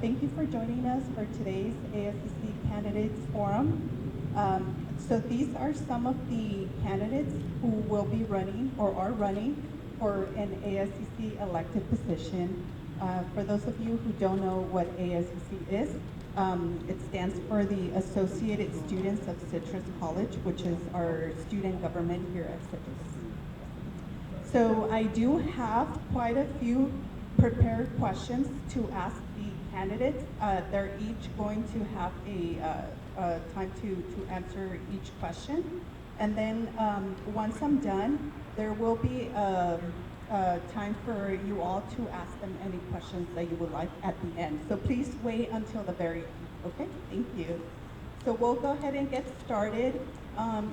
Thank you for joining us for today's ASCC Candidates Forum. So these are some of the candidates who will be running or are running for an ASCC elected position. For those of you who don't know what ASCC is, it stands for the Associated Students of Citrus College, which is our student government here at Citrus. So I do have quite a few prepared questions to ask the candidates. They're each going to have a time to answer each question. And then once I'm done, there will be time for you all to ask them any questions that you would like at the end. So please wait until the very end, okay? Thank you. So we'll go ahead and get started.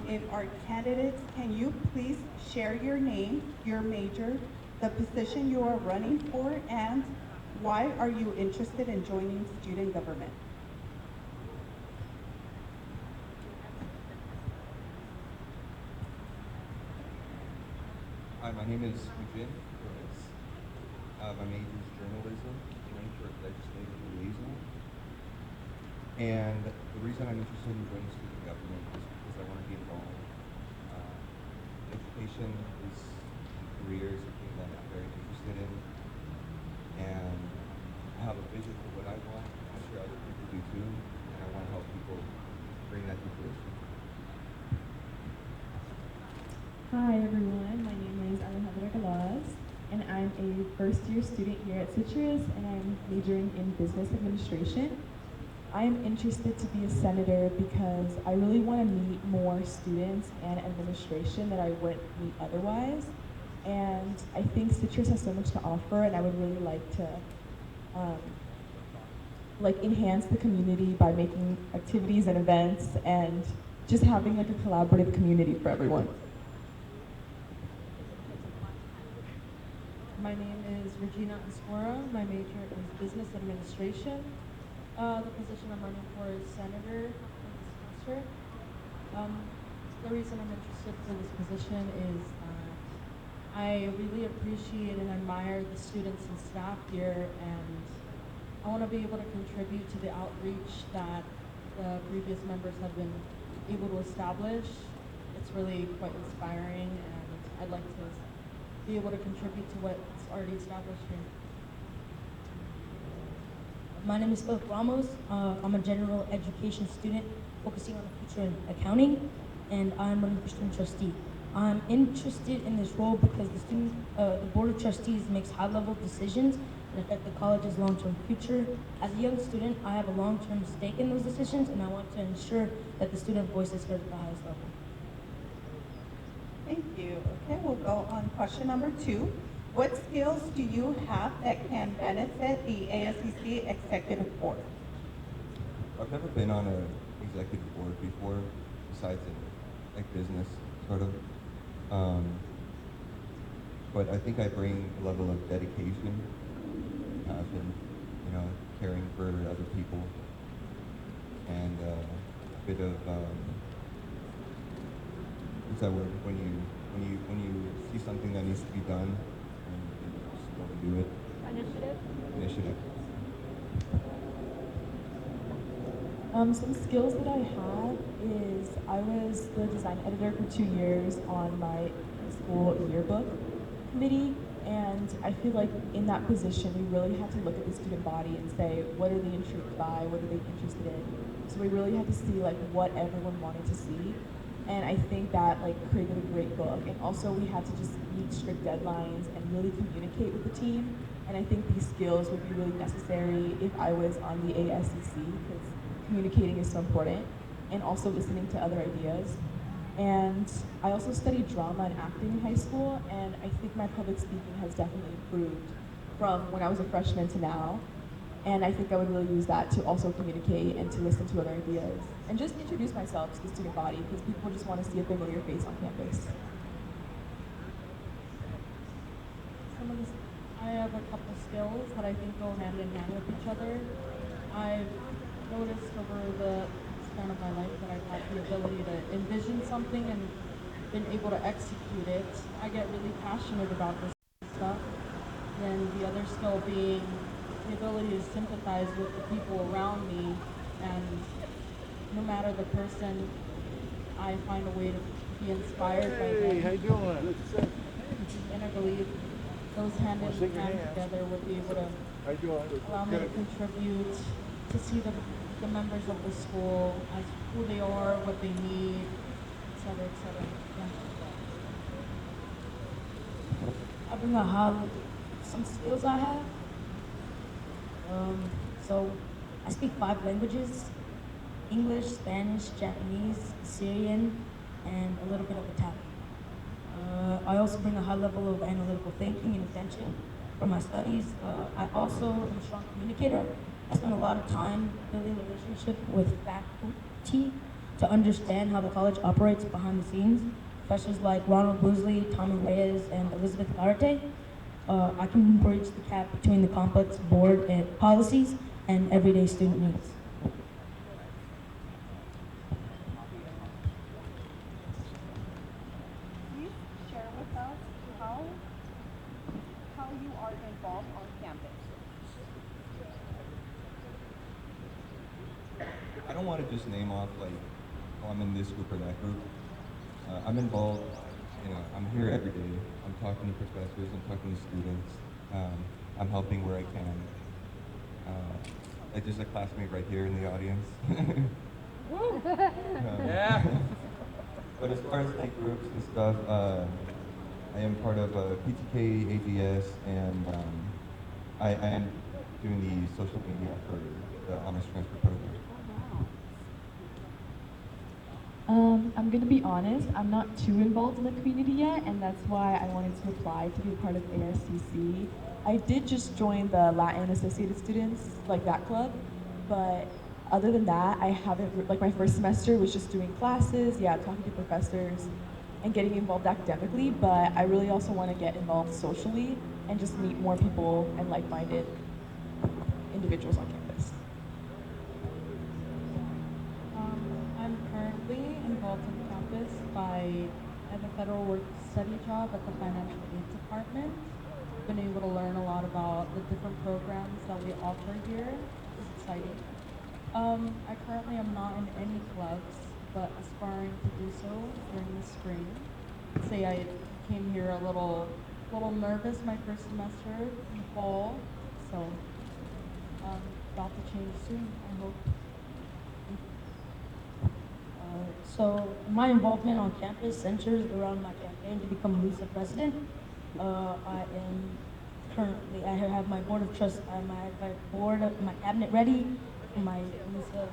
If our candidates, can you please share your name, your major, the position you are running for, and why are you interested in joining student government? Hi, my name is Majin. Perez. My major is journalism, running for legislative liaison. And the reason I'm interested in joining student government is because I want to be involved. Education is a career, something that I'm very interested in. And I have a vision for what I want. I'm sure other people do too. And I want to help people bring that to fruition. Hi everyone, my name is Alejandria Galaz, and I'm a first-year student here at Citrus, and I'm majoring in business administration. I'm interested to be a senator because I really want to meet more students and administration that I wouldn't meet otherwise. And I think Citrus has so much to offer, and I would really like to enhance the community by making activities and events and just having like a collaborative community for everyone. My name is Regina Azcorra. My major is business administration. The position I'm running for is senator in this semester. The reason I'm interested for this position is I really appreciate and admire the students and staff here, and I want to be able to contribute to the outreach that the previous members have been able to establish. It's really quite inspiring, and I'd like to be able to contribute to what's already established here. My name is Phillip Ramos. I'm a general education student focusing on the future in accounting, and I'm running for student trustee. I'm interested in this role because the board of trustees makes high-level decisions that affect the college's long-term future. As a young student, I have a long-term stake in those decisions, and I want to ensure that the student voice is heard at the highest level. Thank you. Okay, we'll go on question number 2. What skills do you have that can benefit the ASCC Executive Board? I've never been on an executive board before, besides in like business, sort of. But I think I bring a level of dedication, passion, caring for other people, and a bit of what's that word? When you see something that needs to be done, and you just want to do it. Initiative. Some skills that I have is I was the design editor for 2 years on my school yearbook committee, and I feel like in that position we really had to look at the student body and say, what are they intrigued by, what are they interested in? So we really had to see like what everyone wanted to see, and I think that like created a great book. And also we had to just meet strict deadlines and really communicate with the team, and I think these skills would be really necessary if I was on the ASCC, because communicating is so important, and also listening to other ideas. And I also studied drama and acting in high school, and I think my public speaking has definitely improved from when I was a freshman to now. And I think I would really use that to also communicate and to listen to other ideas and just introduce myself to the student body, because people just want to see a familiar face on campus. I have a couple skills that I think go hand in hand with each other. I've noticed over the span of my life that I've had the ability to envision something and been able to execute it. I get really passionate about this stuff. Then the other skill being the ability to sympathize with the people around me, and no matter the person, I find a way to be inspired by them. Hey, how you doing? And I believe those hand Well, in shake your hand hand. together would be able to How you doing? allow me to contribute, to see the members of the school as who they are, what they need, et cetera, et cetera. Yeah. I bring a high some skills I have. So I speak 5 languages: English, Spanish, Japanese, Syrian, and a little bit of Italian. I also bring a high level of analytical thinking and attention from my studies. I also am a strong communicator. I spend a lot of time building relationships with faculty to understand how the college operates behind the scenes. Professors like Ronald Woosley, Tommy Reyes, and Elizabeth Garate. I can bridge the gap between the complex board and policies and everyday student needs. Please share with us how you are involved on campus. I don't want to just name off like, oh, I'm in this group or that group. I'm involved, I'm here every day. I'm talking to professors, I'm talking to students. I'm helping where I can. Like there's a classmate right here in the audience. Yeah. But as far as like groups and stuff, I am part of PTK, ABS, and I am doing the social media for the honors transfer program. I'm gonna be honest, I'm not too involved in the community yet, and that's why I wanted to apply to be part of ASCC. I did just join the Latin Associated Students, like that club, but other than that, I haven't, like my first semester was just doing classes, yeah, talking to professors, and getting involved academically, but I really also want to get involved socially and just meet more people and like-minded individuals on campus. I'm currently involved on campus I have a federal work study job at the financial aid department. Been able to learn a lot about the different programs that we offer here. It's exciting. I currently am not in any clubs, but aspiring to do so during the spring. I'd say I came here a little nervous my first semester in the fall, so about to change soon, I hope. So my involvement on campus centers around my campaign to become LUSA president. I have my board of trust, my cabinet ready for my LUSA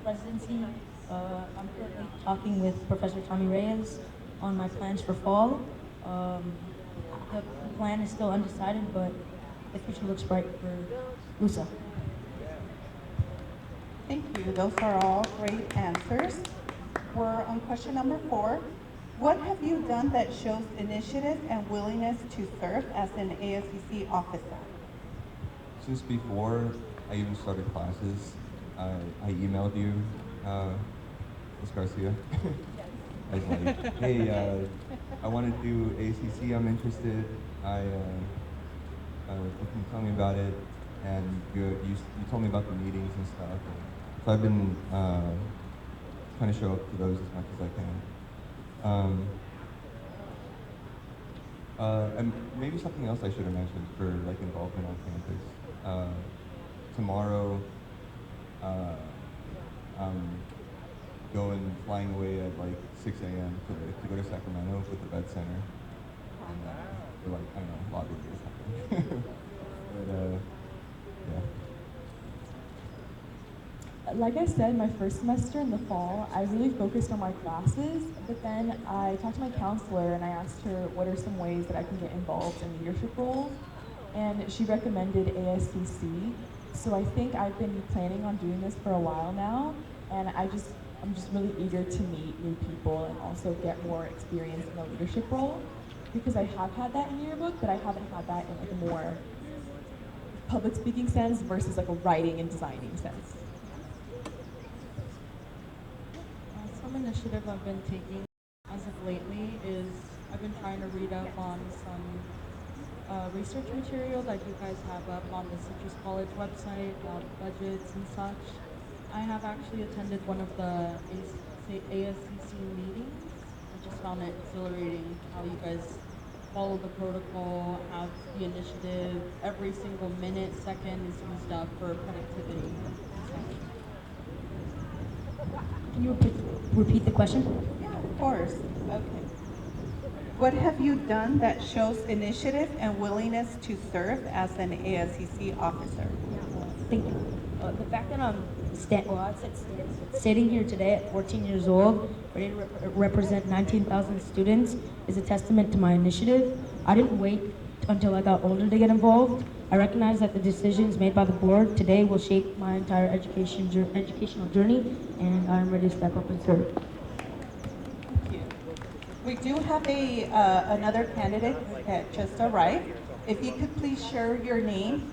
presidency. I'm currently talking with Professor Tommy Reyes on my plans for fall. The plan is still undecided, but the future looks bright for LUSA. Thank you. Those are all great answers. We're on question number 4. What have you done that shows initiative and willingness to serve as an ASCC officer? Since before I even started classes, I emailed you, Ms. Garcia. I was like, hey, I want to do ACC, I'm interested. Can you tell me about it? And you told me about the meetings and stuff. So I've been trying to show up to those as much as I can. And maybe something else I should have mentioned for like involvement on campus. Tomorrow, I'm flying away at like 6 a.m. to go to Sacramento with the Vet Center. And we're like, I don't know, a lot of it is happening. But yeah. Like I said, my first semester in the fall, I really focused on my classes, but then I talked to my counselor and I asked her what are some ways that I can get involved in leadership roles, and she recommended ASCC. So I think I've been planning on doing this for a while now, and I'm just really eager to meet new people and also get more experience in a leadership role, because I have had that in yearbook, but I haven't had that in like a more public speaking sense versus like a writing and designing sense. Some initiative I've been taking as of lately is I've been trying to read up on some research material that you guys have up on the Citrus College website about budgets and such. I have actually attended one of the ASCC meetings. I just found it exhilarating how you guys follow the protocol, have the initiative. Every single minute, second is used up for productivity and such. Can you repeat the question? Yeah, of course. Okay. What have you done that shows initiative and willingness to serve as an ASCC officer? Thank you. The fact that I'm sitting here today at 14 years old, ready to represent 19,000 students, is a testament to my initiative. I didn't wait until I got older to get involved. I recognize that the decisions made by the board today will shape my entire educational journey, and I'm ready to step up and serve. Thank you. We do have another candidate that just arrived. If you could please share your name,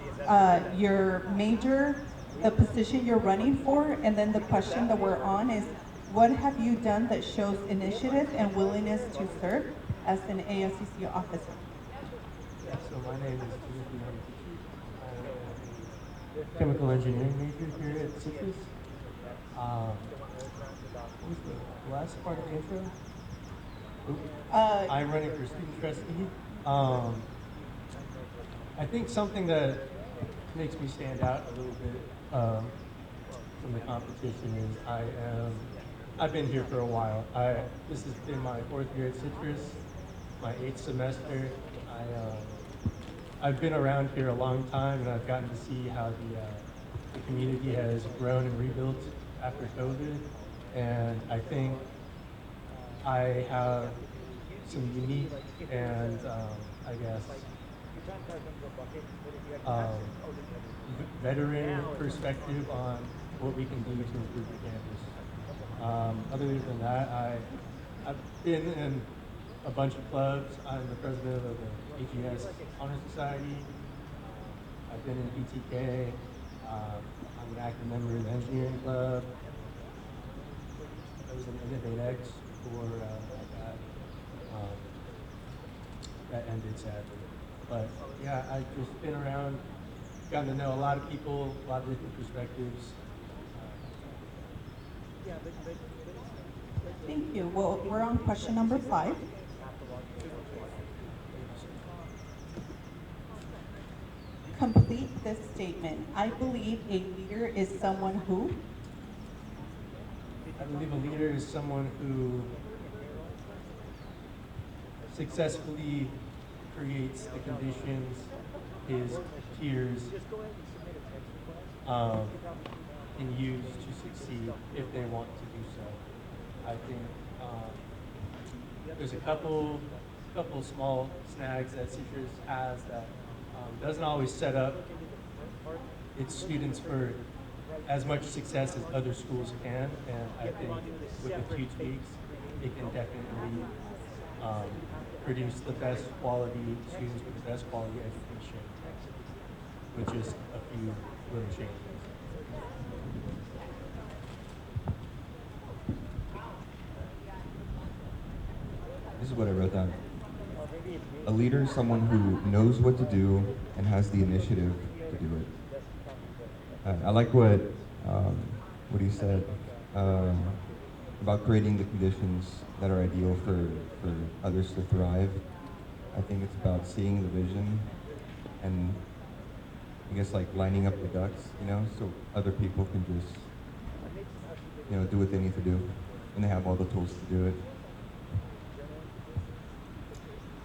your major, the position you're running for, and then the question that we're on is, what have you done that shows initiative and willingness to serve as an ASCC officer? So my name is Yamaguchi. I'm a chemical engineering major here at Citrus. What was the last part of the intro? I'm running for student trustee. I think something that makes me stand out a little bit from the competition is I've been here for a while. This has been my 4th year at Citrus, my 8th semester. I've been around here a long time, and I've gotten to see how the community has grown and rebuilt after COVID. And I think I have some unique and I guess veteran perspective on what we can do to improve the campus. Other than that, I've been in a bunch of clubs. I'm the president of the AGS Honor Society. I've been in PTK. I'm an active member of the engineering club. I was in InnovateX before that ended sadly. But yeah, I've just been around, gotten to know a lot of people, a lot of different perspectives. Thank you. Well, we're on question number 5. Complete this statement. I believe a leader is someone who? I believe a leader is someone who successfully creates the conditions his peers can use to succeed if they want to do so. I think there's a couple small snags that Citrus has that doesn't always set up its students for as much success as other schools can, and I think with a few tweaks, it can definitely produce the best quality students with the best quality education with just a few little changes. This is what I wrote down. A leader is someone who knows what to do and has the initiative to do it. I like what he said about creating the conditions that are ideal for others to thrive. I think it's about seeing the vision and I guess like lining up the ducks, so other people can just, do what they need to do and they have all the tools to do it.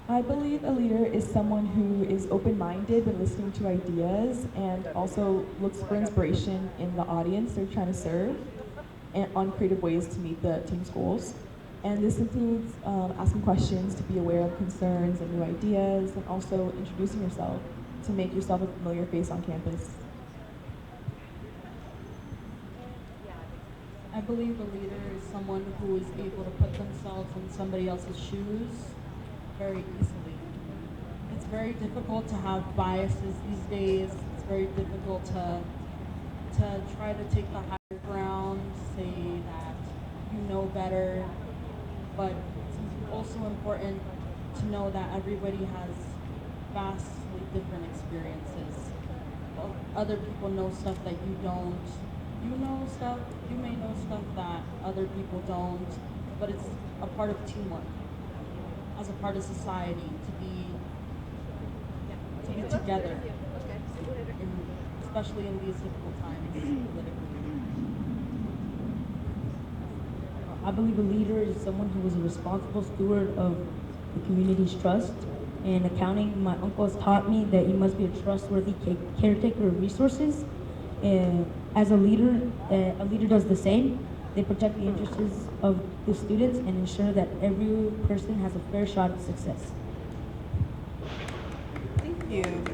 I believe a leader is someone who is open-minded when listening to ideas and also looks for inspiration in the audience they're trying to serve and on creative ways to meet the team's goals. And this includes asking questions to be aware of concerns and new ideas, and also introducing yourself to make yourself a familiar face on campus. I believe a leader is someone who is able to put themselves in somebody else's shoes very easily. It's very difficult to have biases these days. It's very difficult to try to take the higher ground, say that you know better, but it's also important to know that everybody has vastly different experiences. Other people know stuff that you don't. You may know stuff that other people don't, but it's a part of teamwork, as a part of society, to be together, especially in these difficult times politically. I believe a leader is someone who is a responsible steward of the community's trust. In accounting, my uncle has taught me that you must be a trustworthy caretaker of resources. As a leader does the same. They protect the interests of the students and ensure that every person has a fair shot at success. Thank you.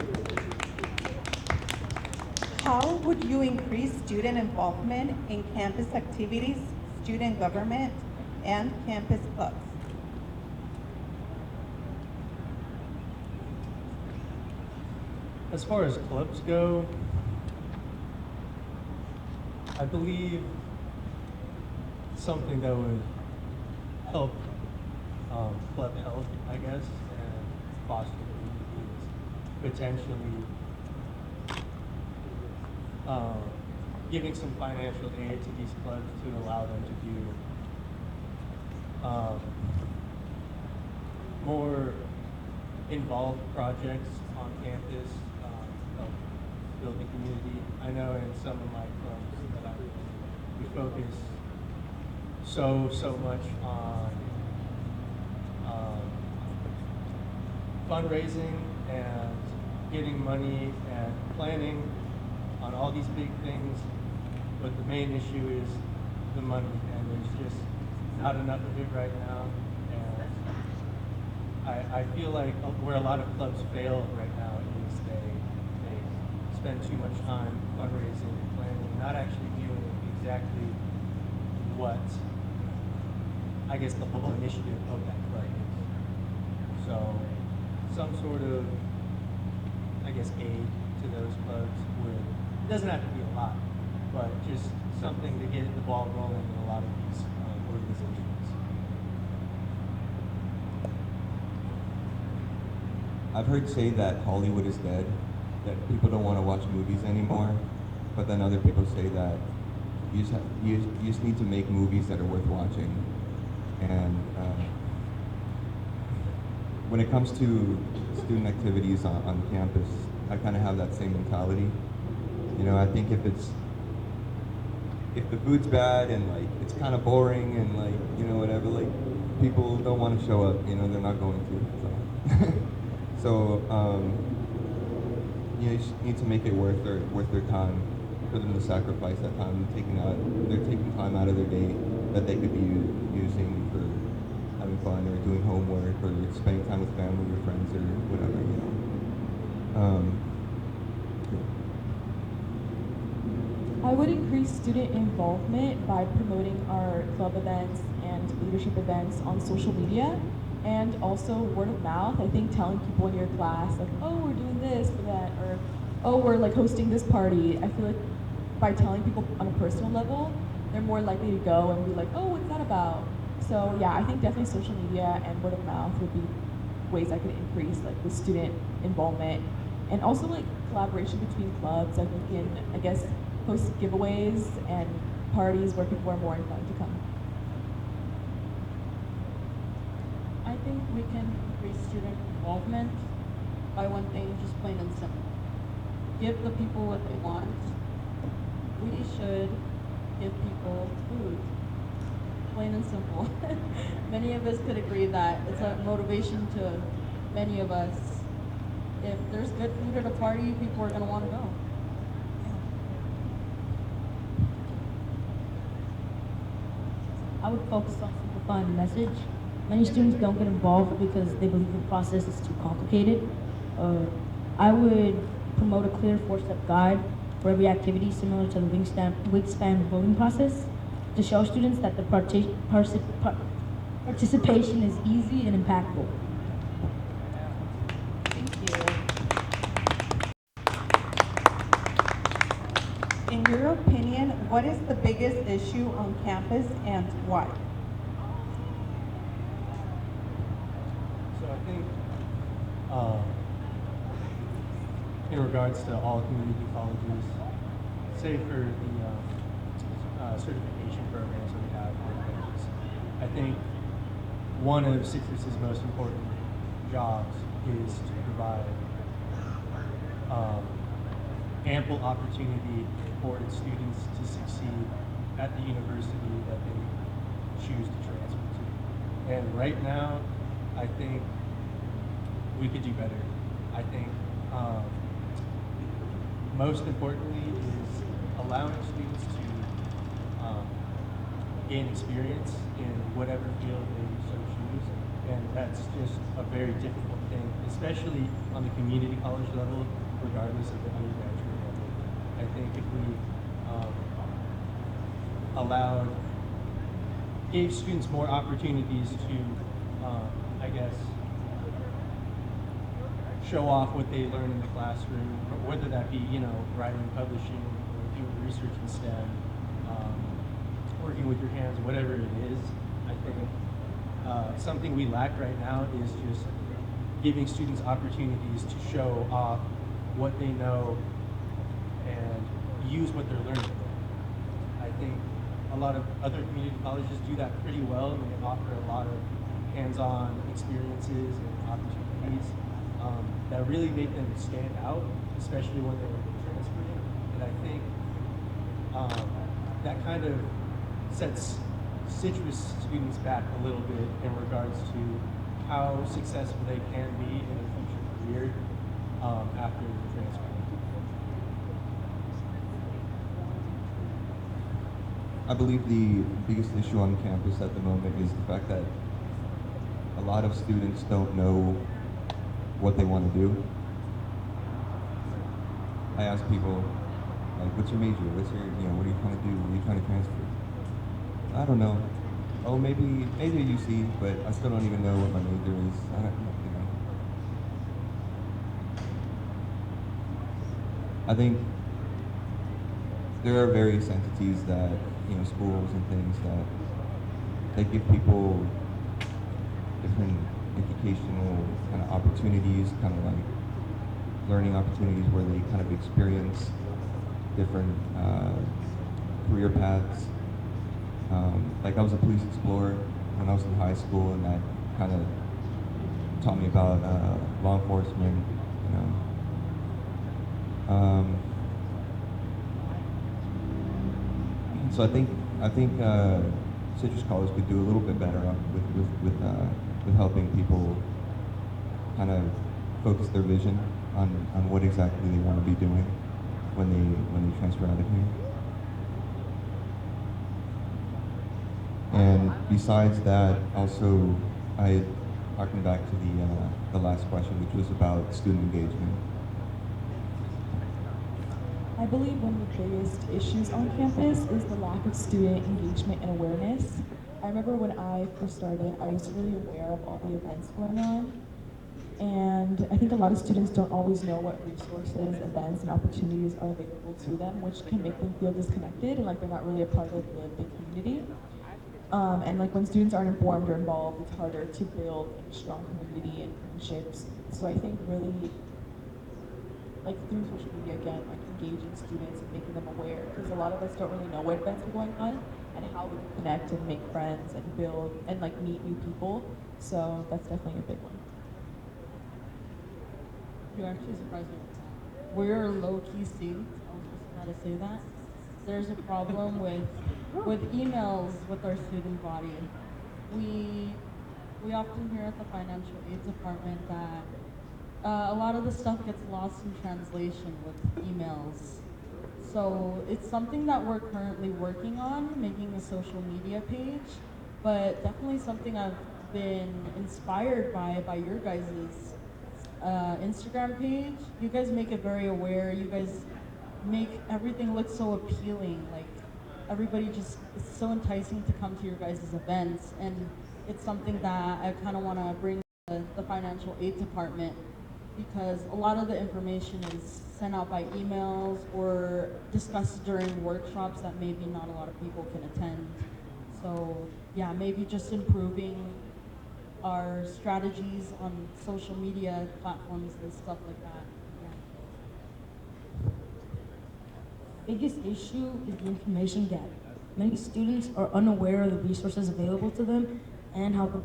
How would you increase student involvement in campus activities, student government, and campus clubs? As far as clubs go, I believe something that would help club health, I guess, and foster communities, potentially giving some financial aid to these clubs to allow them to do more involved projects on campus, help build the community. I know in some of my clubs that we focus so much on fundraising and getting money and planning on all these big things, but the main issue is the money, and there's just not enough of it right now. And I feel like where a lot of clubs fail right now is they spend too much time fundraising and planning, not actually doing exactly what I guess the whole initiative of that club is. So some sort of, I guess, aid to those clubs would, it doesn't have to be a lot, but just something to get the ball rolling in a lot of these organizations. I've heard say that Hollywood is dead, that people don't want to watch movies anymore, but then other people say that you just need to make movies that are worth watching. And when it comes to student activities on campus, I kind of have that same mentality. You know, I think if the food's bad and like it's kind of boring and like, you know, whatever, like people don't want to show up, you know, they're not going to. So, you just need to make it worth their time, for them to sacrifice that time, they're taking time out of their day that they could be using for having fun or doing homework or spending time with family or friends or whatever, you know. I would increase student involvement by promoting our club events and leadership events on social media, and also word of mouth. I think telling people in your class, like, oh, we're doing this or that, or oh, we're like hosting this party. I feel like by telling people on a personal level, they're more likely to go and be like, oh, what's that about? So yeah, I think definitely social media and word of mouth would be ways I could increase like the student involvement, and also like collaboration between clubs. I think I guess host giveaways and parties where people are more inclined to come. I think we can increase student involvement by one thing, just plain and simple. Give the people what they want. We should give people food. Plain and simple. Many of us could agree that it's a motivation to many of us. If there's good food at a party, people are going to want to go. I would focus on simplifying the message. Many students don't get involved because they believe the process is too complicated. I would promote a clear 4-step guide for every activity, similar to the wingspan voting process, to show students that the participation is easy and impactful. Thank you. In your opinion, what is the biggest issue on campus and why? So I think in regards to all community colleges, say for the certification programs that we have on campus. I think one of Citrus's most important jobs is to provide ample opportunity for its students to succeed at the university that they choose to transfer to. And right now, I think we could do better. I think most importantly is allowing students to gain experience in whatever field they so choose. And that's just a very difficult thing, especially on the community college level, regardless of the undergraduate level. I think if we gave students more opportunities to, I guess, show off what they learn in the classroom, whether that be, writing, publishing, or doing research in STEM, working with your hands, whatever it is. I think something we lack right now is just giving students opportunities to show off what they know and use what they're learning. I think a lot of other community colleges do that pretty well, and they offer a lot of hands-on experiences and opportunities that really make them stand out, especially when they're transferring. And I think that kind of sets Citrus students back a little bit in regards to how successful they can be in a future career after transferring. I believe the biggest issue on campus at the moment is the fact that a lot of students don't know what they want to do. I ask people, like, what's your major? What are you trying to do? What are you trying to transfer? I don't know. Oh, maybe a UC, but I still don't even know what my major is. I don't, I think there are various entities that, schools and things that give people different educational kind of opportunities, kind of like learning opportunities where they kind of experience different career paths. Like I was a police explorer when I was in high school, and that kind of taught me about law enforcement, So I think Citrus College could do a little bit better with helping people kind of focus their vision on what exactly they want to be doing when they transfer out of here. And besides that, also, harking back to the last question, which was about student engagement. I believe one of the biggest issues on campus is the lack of student engagement and awareness. I remember when I first started, I was really aware of all the events going on. And I think a lot of students don't always know what resources, events, and opportunities are available to them, which can make them feel disconnected and like they're not really a part of the big community. And like when students aren't informed or involved, it's harder to build a strong community and friendships. So I think really, like through social media again, like engaging students and making them aware, because a lot of us don't really know what events are going on and how we can connect and make friends and build and like meet new people. So that's definitely a big one. You're actually surprised me. We're low-key synced. I was just about to say that. There's a problem with emails with our student body. We often hear at the financial aid department that a lot of the stuff gets lost in translation with emails. So it's something that we're currently working on, making a social media page, but definitely something I've been inspired by your guys' Instagram page. You guys make it very aware. You guys make everything look so appealing. Like everybody just, it's so enticing to come to your guys' events, and it's something that I kind of want to bring to the financial aid department, because a lot of the information is sent out by emails or discussed during workshops that maybe not a lot of people can attend. So yeah, maybe just improving our strategies on social media platforms and stuff like that. biggest issue is the information gap. Many students are unaware of the resources available to them and how the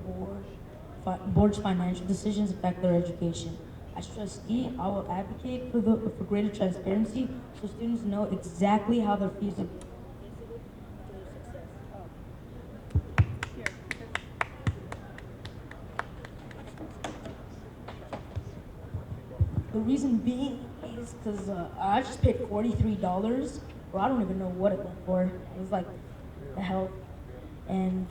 board's financial decisions affect their education. As trustee, I will advocate for greater transparency so students know exactly how their fees are. The reason being is because I just paid $43, or I don't even know what it went for. It was like the health, and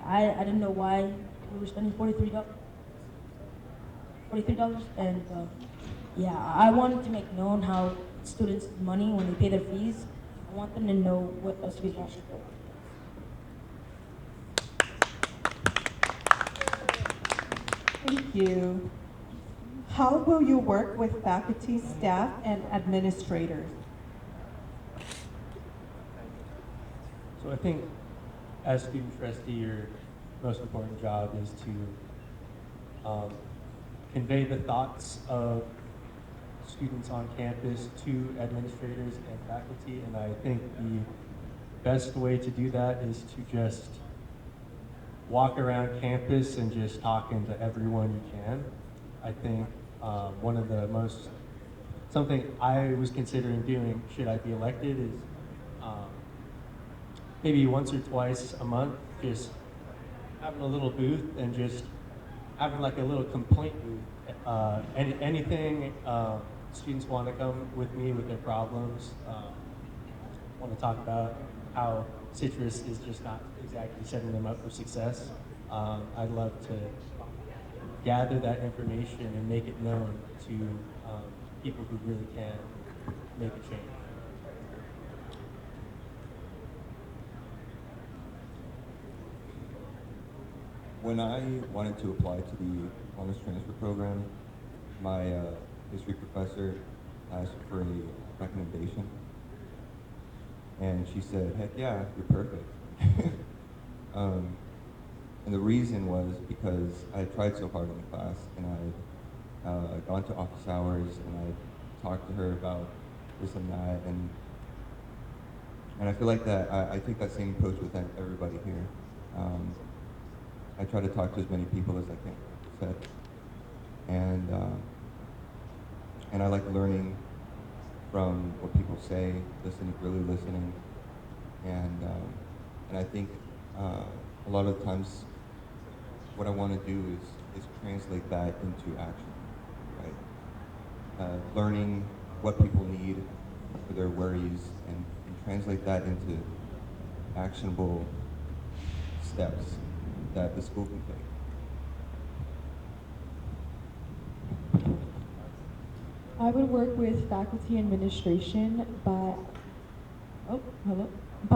I didn't know why we were spending $43. And yeah, I wanted to make known how students' money when they pay their fees. I want them to know what those fees are actually for. Thank you. How will you work with faculty, staff, and administrators? So I think as student trustee, your most important job is to convey the thoughts of students on campus to administrators and faculty, and I think the best way to do that is to just walk around campus and just talking to everyone you can. I think something I was considering doing, should I be elected, is maybe once or twice a month, just having a little booth and just having like a little complaint booth. Anything students want to come with me with their problems, want to talk about how Citrus is just not exactly setting them up for success. I'd love to gather that information and make it known to people who really can make a change. When I wanted to apply to the honors transfer program, my history professor asked for a recommendation, and she said, "Heck yeah, you're perfect." And the reason was because I had tried so hard in the class, and I'd gone to office hours, and I talked to her about this and that, and I feel like that I take that same approach with everybody here. I try to talk to as many people as I can, said, and I like learning from what people say, really listening, and I think a lot of times what I want to do is translate that into action, right? Learning what people need for their worries and translate that into actionable steps that the school can take. I would work with faculty administration by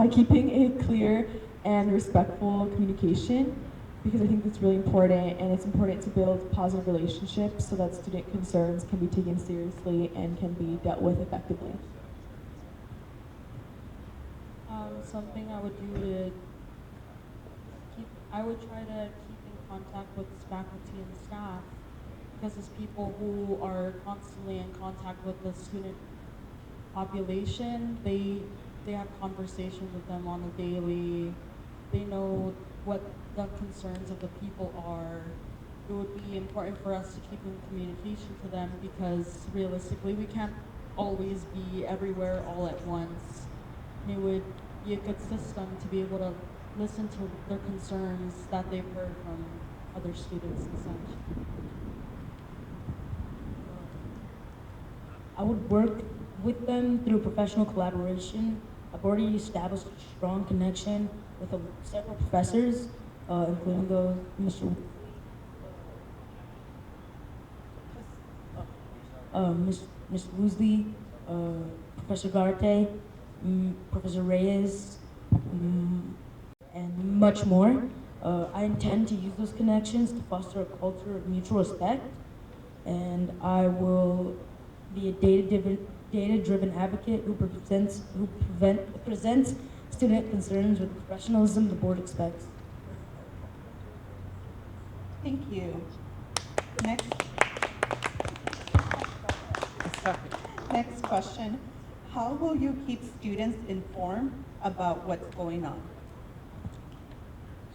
keeping a clear and respectful communication, because I think that's really important, and it's important to build positive relationships so that student concerns can be taken seriously and can be dealt with effectively. Something I would do I would try to keep in contact with faculty and staff, because as people who are constantly in contact with the student population, they have conversations with them on a daily. They know what the concerns of the people are. It would be important for us to keep in communication to them, because realistically we can't always be everywhere all at once. And it would be a good system to be able to listen to their concerns that they've heard from other students and such. I would work with them through professional collaboration. I've already established a strong connection with several professors, including Mr. Ms. Woosley, Professor Garte, Professor Reyes, and much more. I intend to use those connections to foster a culture of mutual respect, and I will be a data-driven advocate who presents student concerns with the professionalism the board expects. Thank you. Next question. how will you keep students informed about what's going on?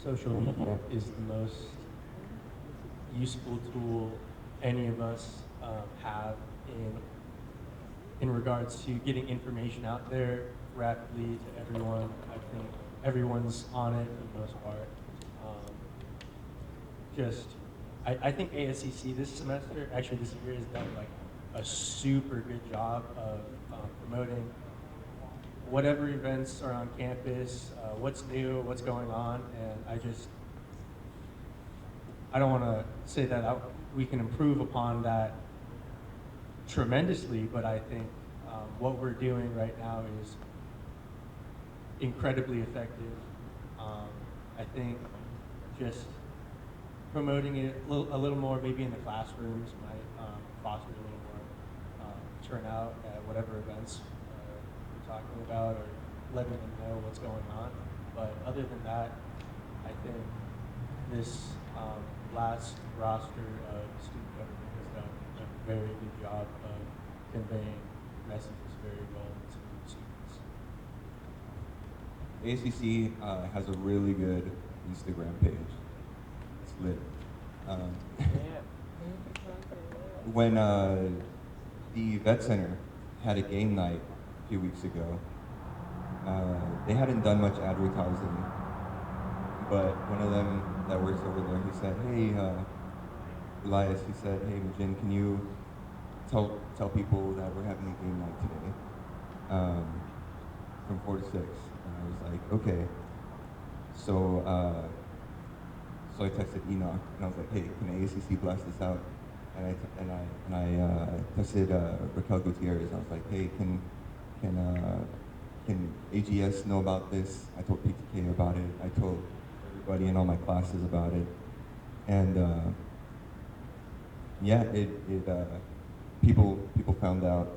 Social media is the most useful tool any of us have in regards to getting information out there rapidly to everyone. I think everyone's on it for the most part. I think ASCC this semester, actually this year, has done like a super good job of promoting whatever events are on campus, what's new, what's going on, and I don't want to say that we can improve upon that tremendously, but I think what we're doing right now is incredibly effective. I think just promoting it a little more, maybe in the classrooms, might foster a little more turnout at whatever events we're talking about, or letting them know what's going on. But other than that, I think this last roster of student government has done a very good job of conveying messages very well to students. ASCC has a really good Instagram page. It's lit. When the vet center had a game night a few weeks ago, they hadn't done much advertising, but one of them that works over there, he said, hey, Elias, he said, hey, Majin, can you tell people that we're having a game night today from 4 to 6? And I was like, okay. So I texted Enoch, and I was like, hey, can ASCC blast this out? And I texted Raquel Gutierrez. I was like, hey, can AGS know about this? I told PTK about it. I told everybody in all my classes about it. And yeah, people found out.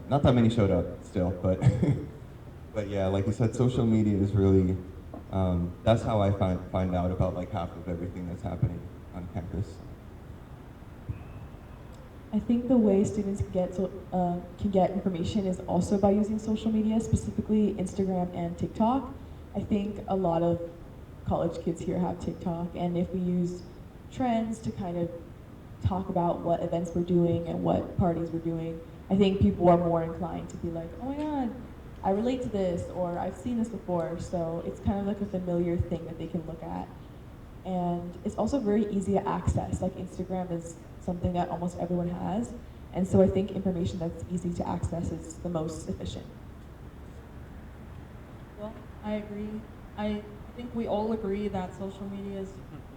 Not that many showed up still, but but yeah, like you said, social media is really that's how I find out about like half of everything that's happening on campus. I think the way students can get information is also by using social media, specifically Instagram and TikTok. I think a lot of college kids here have TikTok, and if we use trends to kind of talk about what events we're doing and what parties we're doing, I think people are more inclined to be like, oh my god, I relate to this, or I've seen this before. So it's kind of like a familiar thing that they can look at. And it's also very easy to access. Like Instagram is something that almost everyone has. And so I think information that's easy to access is the most efficient. Well, I agree. I think we all agree that social media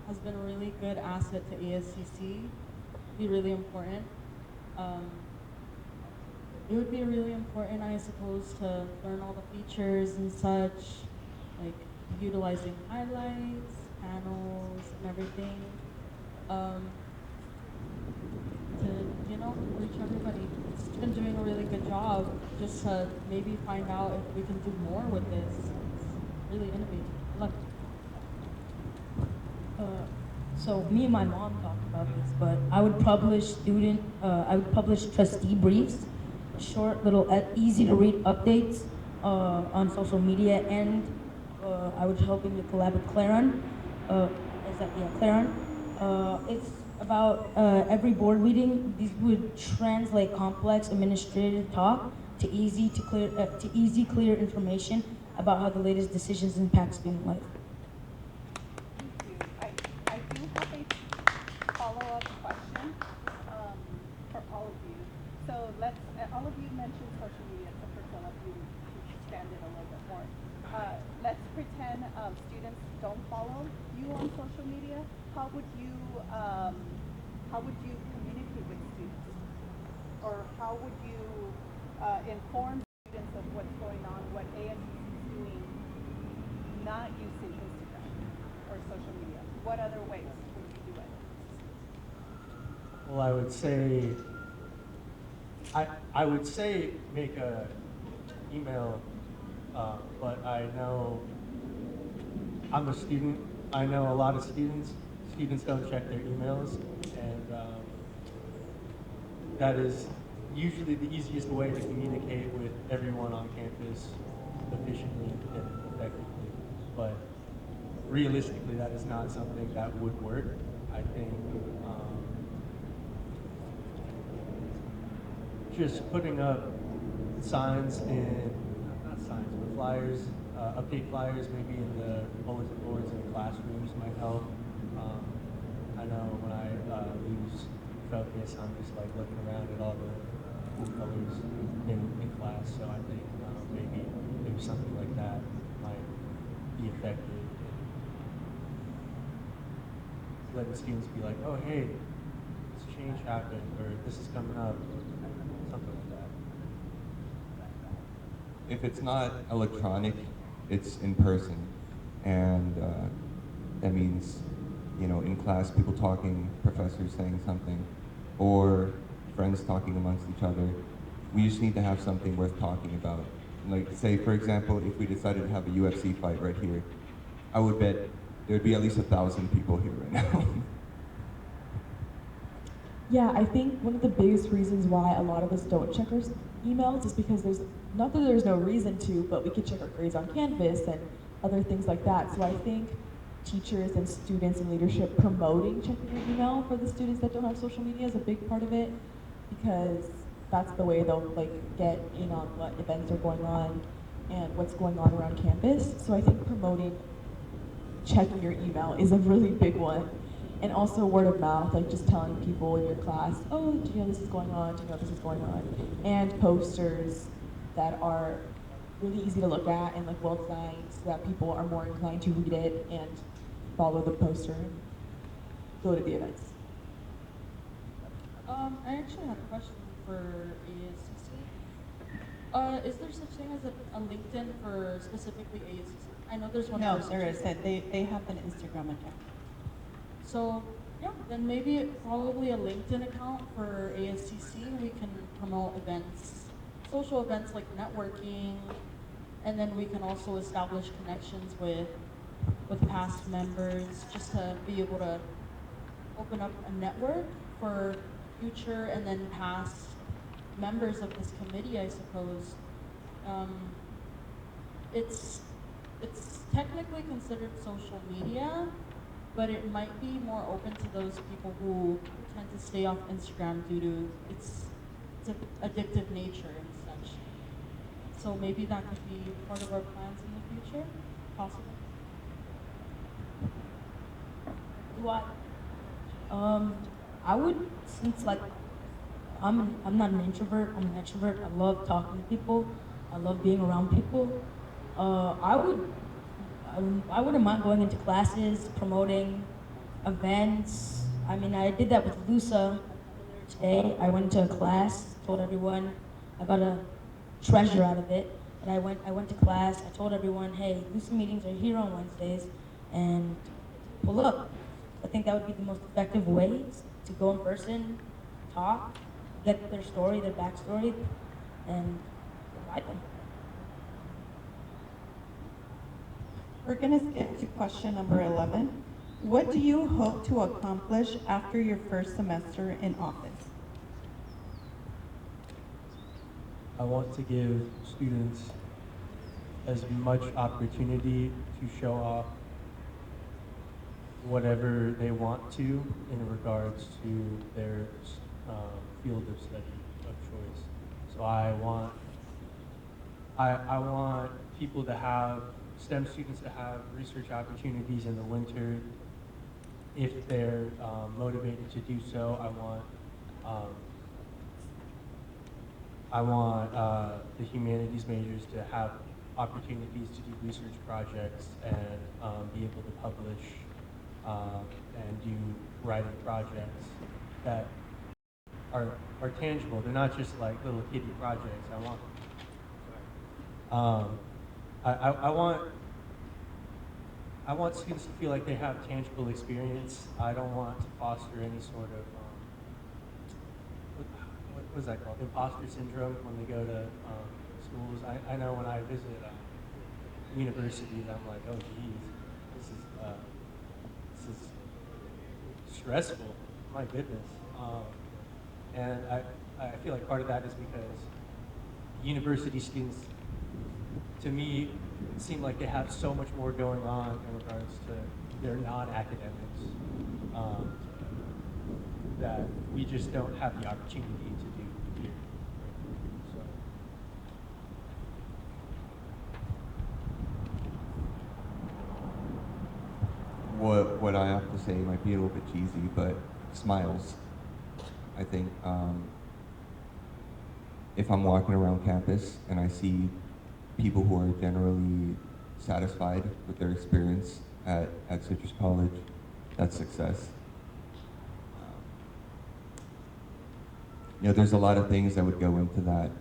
has been a really good asset to ASCC. Be really important. It would be really important, I suppose, to learn all the features and such, like utilizing highlights, panels, and everything, to reach everybody. It's been doing a really good job. Just to maybe find out if we can do more with this. It's really innovative. Look. So me and my mom talked about this, but I would publish trustee briefs, short little easy to read updates on social media, and I was hoping to collab with Claron. Claron. It's about every board meeting. These would translate complex administrative talk to easy, clear information about how the latest decisions impact student life. I do have a follow-up question for all of you. So all of you mentioned social media, except for Phillip, you expanded a little bit more. Let's pretend students don't follow you on social media. How would you communicate with students? Or how would you inform students of what's going on, what ASCC is doing, not using Instagram or social media? What other ways would you do it? Well, I would say make a email, but I know I'm a student. I know a lot of students. Students don't check their emails, and that is usually the easiest way to communicate with everyone on campus efficiently and effectively. But realistically, that is not something that would work. I think just putting up signs in, not signs, but flyers, update flyers maybe in the bulletin boards in the classrooms might help. I know when I lose focus, I'm just like looking around at all the cool colors in class. So I think maybe something like that might be effective. Letting students be like, oh hey, this change happened, or this is coming up, something like that. If it's not electronic, it's in person, and that means, you know, in class, people talking, professors saying something, or friends talking amongst each other. We just need to have something worth talking about. Like, say, for example, if we decided to have a UFC fight right here, I would bet there'd be at least 1,000 people here right now. Yeah, I think one of the biggest reasons why a lot of us don't check our emails is because not that there's no reason to, but we could check our grades on Canvas and other things like that. So I think teachers and students and leadership promoting checking your email for the students that don't have social media is a big part of it, because that's the way they'll like get in on what events are going on and what's going on around campus. So I think promoting checking your email is a really big one. And also word of mouth, like just telling people in your class, oh, do you know this is going on? Do you know this is going on? And posters that are really easy to look at and like well designed, so that people are more inclined to read it and follow the poster and go to the events. I actually had a question for ASCC. Is there such thing as a LinkedIn for specifically ASCC? I know there's one. No, for there CC. isn't. They have an Instagram account. So, yeah, then maybe probably a LinkedIn account for ASCC. We can promote events, social events like networking, and then we can also establish connections with past members, just to be able to open up a network for future and then past members of this committee, I suppose. It's technically considered social media, but it might be more open to those people who tend to stay off Instagram due to its addictive nature and such. So maybe that could be part of our plans in the future, possibly. Do I would, since like I'm not an introvert, I'm an extrovert. I love talking to people. I love being around people. I wouldn't mind going into classes, promoting events. I mean, I did that with Lusa today. I went to a class, told everyone, I got a treasure out of it. And I went to class, I told everyone, hey, Lusa meetings are here on Wednesdays, and pull up. I think that would be the most effective ways to go in person, talk, get their story, their backstory, and provide them. We're going to skip to question number 11. What do you hope to accomplish after your first semester in office? I want to give students as much opportunity to show off whatever they want to in regards to their field of study of choice. So I want people to have, STEM students to have research opportunities in the winter. If they're motivated to do so, I want the humanities majors to have opportunities to do research projects and be able to publish and do writing projects that are tangible. They're not just like little kiddie projects. I want students to feel like they have tangible experience. I don't want to foster any sort of what is that called? Imposter syndrome when they go to schools. I know when I visit universities, I'm like, oh geez, this is stressful. My goodness. And I I feel like part of that is because university students, to me, seem like they have so much more going on in regards to their non-academics that we just don't have the opportunity to do here. So. What I have to say might be a little bit cheesy, but smiles. I think if I'm walking around campus and I see people who are generally satisfied with their experience at Citrus College, that's success. There's a lot of things that would go into that.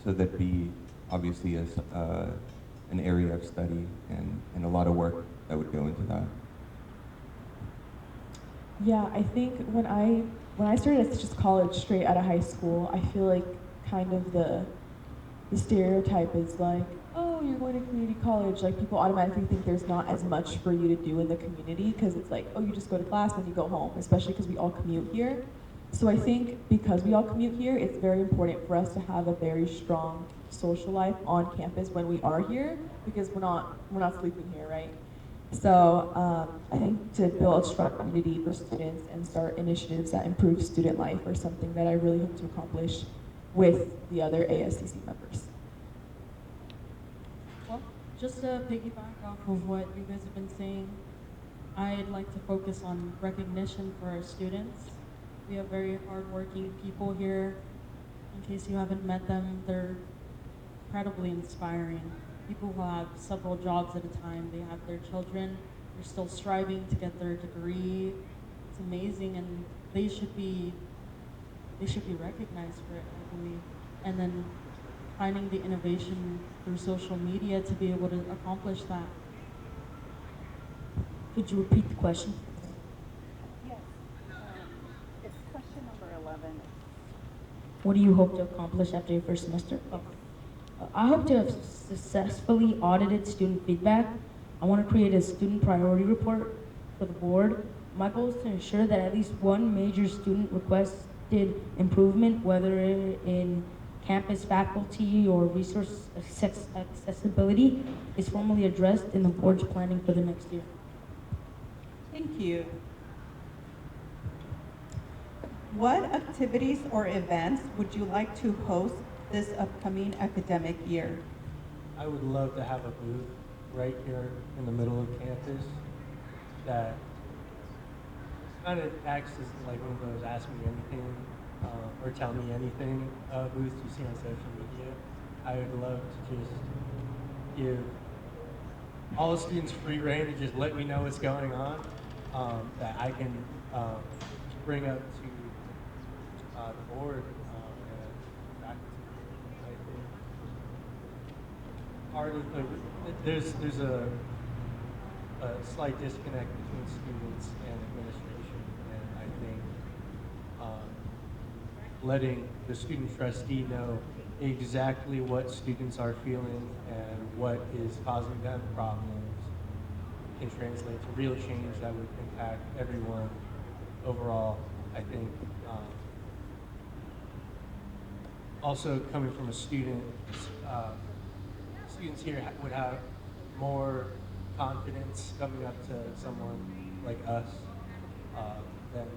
So that'd be obviously an area of study and a lot of work that would go into that. Yeah, I think when I started at Citrus College straight out of high school, I feel like kind of the stereotype is like, oh, you're going to community college. Like people automatically think there's not as much for you to do in the community because it's like, oh, you just go to class and you go home, especially because we all commute here. So I think because we all commute here, it's very important for us to have a very strong social life on campus when we are here because we're not sleeping here, right? So I think to build a strong community for students and start initiatives that improve student life are something that I really hope to accomplish with the other ASCC members. Well, just to piggyback off of what you guys have been saying, I'd like to focus on recognition for our students. We have very hardworking people here. In case you haven't met them, they're incredibly inspiring. People who have several jobs at a time, they have their children, they're still striving to get their degree. It's amazing, and they should be recognized for it, I believe. And then finding the innovation through social media to be able to accomplish that. Could you repeat the question? Yes. It's question number 11. What do you hope to accomplish after your first semester? I hope to have successfully audited student feedback. I want to create a student priority report for the board. My goal is to ensure that at least one major student requested improvement, whether in campus faculty or resource accessibility, is formally addressed in the board's planning for the next year. Thank you. What activities or events would you like to host this upcoming academic year? I would love to have a booth right here in the middle of campus that kind of acts as like one of those ask me anything or tell me anything booths you see on social media. I would love to just give all the students free reign to just let me know what's going on, that I can bring up to the board and faculty. I think part of there's a slight disconnect between students and administration, and I think letting the student trustee know exactly what students are feeling and what is causing them problems can translate to real change that would impact everyone overall. I think also coming from a student, students here would have more confidence coming up to someone like us than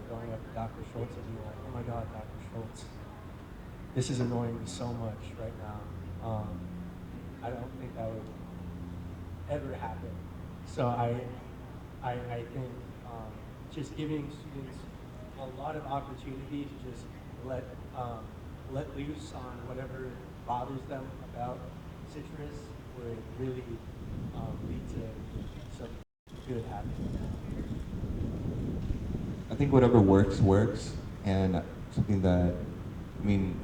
going up to Dr. Schultz and being like, oh my God, Dr. Schultz, this is annoying me so much right now. I don't think that would ever happen. So I think just giving students a lot of opportunity to just let loose on whatever bothers them about citrus would really lead to some good happening. I think whatever works, and something that, I mean,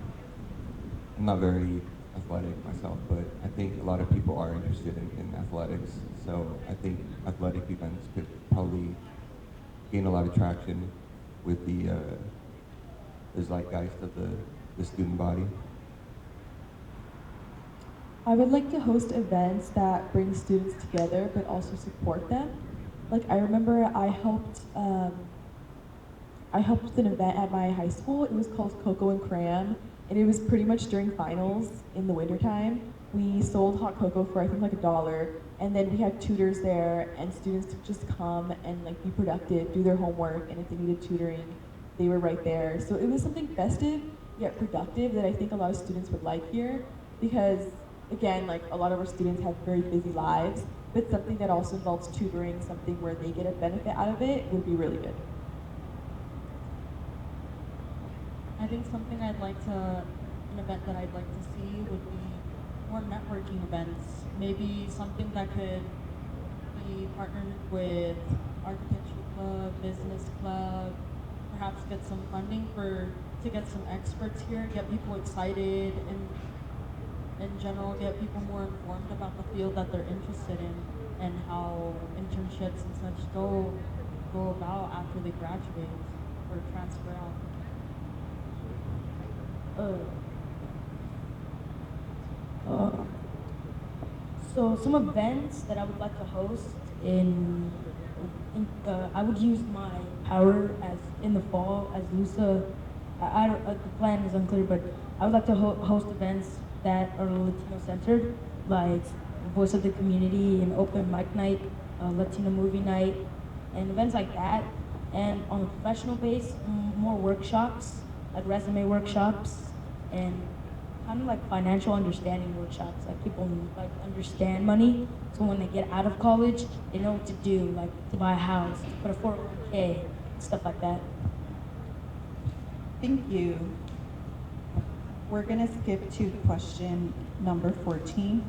I'm not very athletic myself, but I think a lot of people are interested in athletics. So I think athletic events could probably gain a lot of traction with the zeitgeist of the student body. I would like to host events that bring students together but also support them. Like I remember I helped I helped with an event at my high school. It was called Cocoa and Crayon, and it was pretty much during finals in the wintertime. We sold hot cocoa for I think like $1, and then we had tutors there, and students could just come and like be productive, do their homework, and if they needed tutoring, they were right there. So it was something festive yet productive that I think a lot of students would like here, because again, like a lot of our students have very busy lives, but something that also involves tutoring, something where they get a benefit out of it, would be really good. I think something an event that I'd like to see would be more networking events. Maybe something that could be partnered with architecture club, business club, perhaps get some funding to get some experts here, get people excited, and in general get people more informed about the field that they're interested in and how internships and such go about after they graduate or transfer out. So some events that I would like to host I would use my power as in the fall as Lusa. The plan is unclear, but I would like to host events that are Latino centered, like Voice of the Community, an open mic night, Latino movie night, and events like that. And on a professional base, more workshops, like resume workshops, and kind of like financial understanding workshops, like people like understand money, so when they get out of college, they know what to do, like to buy a house, to put a 401k, stuff like that. Thank you. We're gonna skip to question number 14.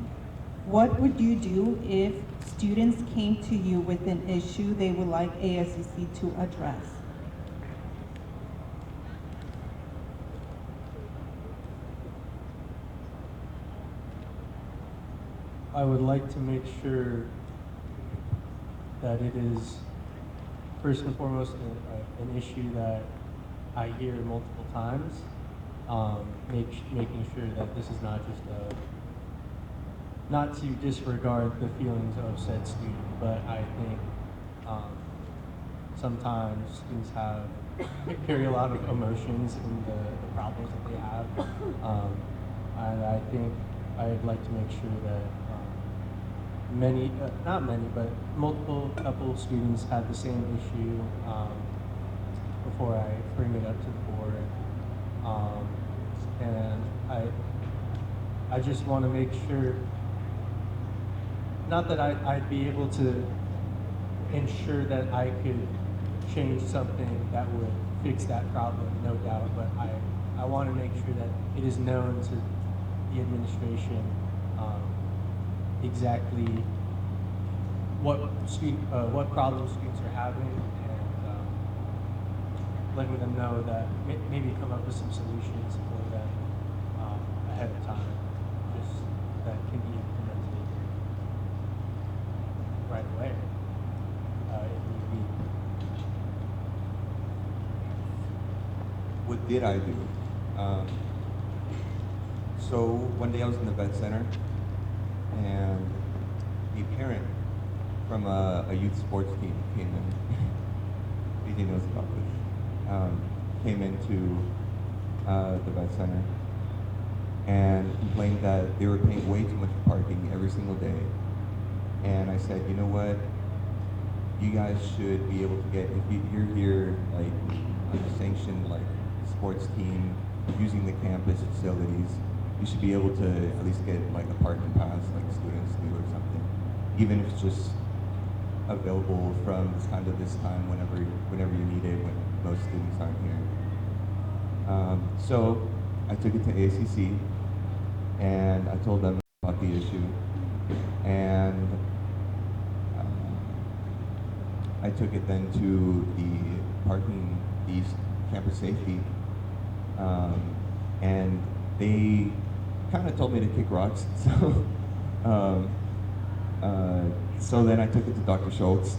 What would you do if students came to you with an issue they would like ASCC to address? I would like to make sure that it is first and foremost an issue that I hear multiple times. Making sure that this is not just not to disregard the feelings of said student, but I think sometimes students carry a lot of emotions in the problems that they have, and I think I'd like to make sure that not many, but couple students had the same issue before I bring it up to the board. And I just want to make sure, not that I'd be able to ensure that I could change something that would fix that problem, no doubt, but I want to make sure that it is known to the administration exactly what problems students are having, and letting them know that maybe come up with some solutions for them ahead of time, just that can be implemented right away if need be. What did I do? So one day I was in the vet center, and a parent from a youth sports team came in. BJ knows about this. Came into the vet center and complained that they were paying way too much for parking every single day. And I said, you know what? You guys should be able to get, if you're here like on a sanctioned like sports team using the campus facilities, you should be able to at least get like a parking pass like students do or something, even if it's just available from this time to this time whenever you need it when most students aren't here. So I took it to ASCC and I told them about the issue, and I took it then to the campus safety, and they kind of told me to kick rocks. So then I took it to Dr. Schultz,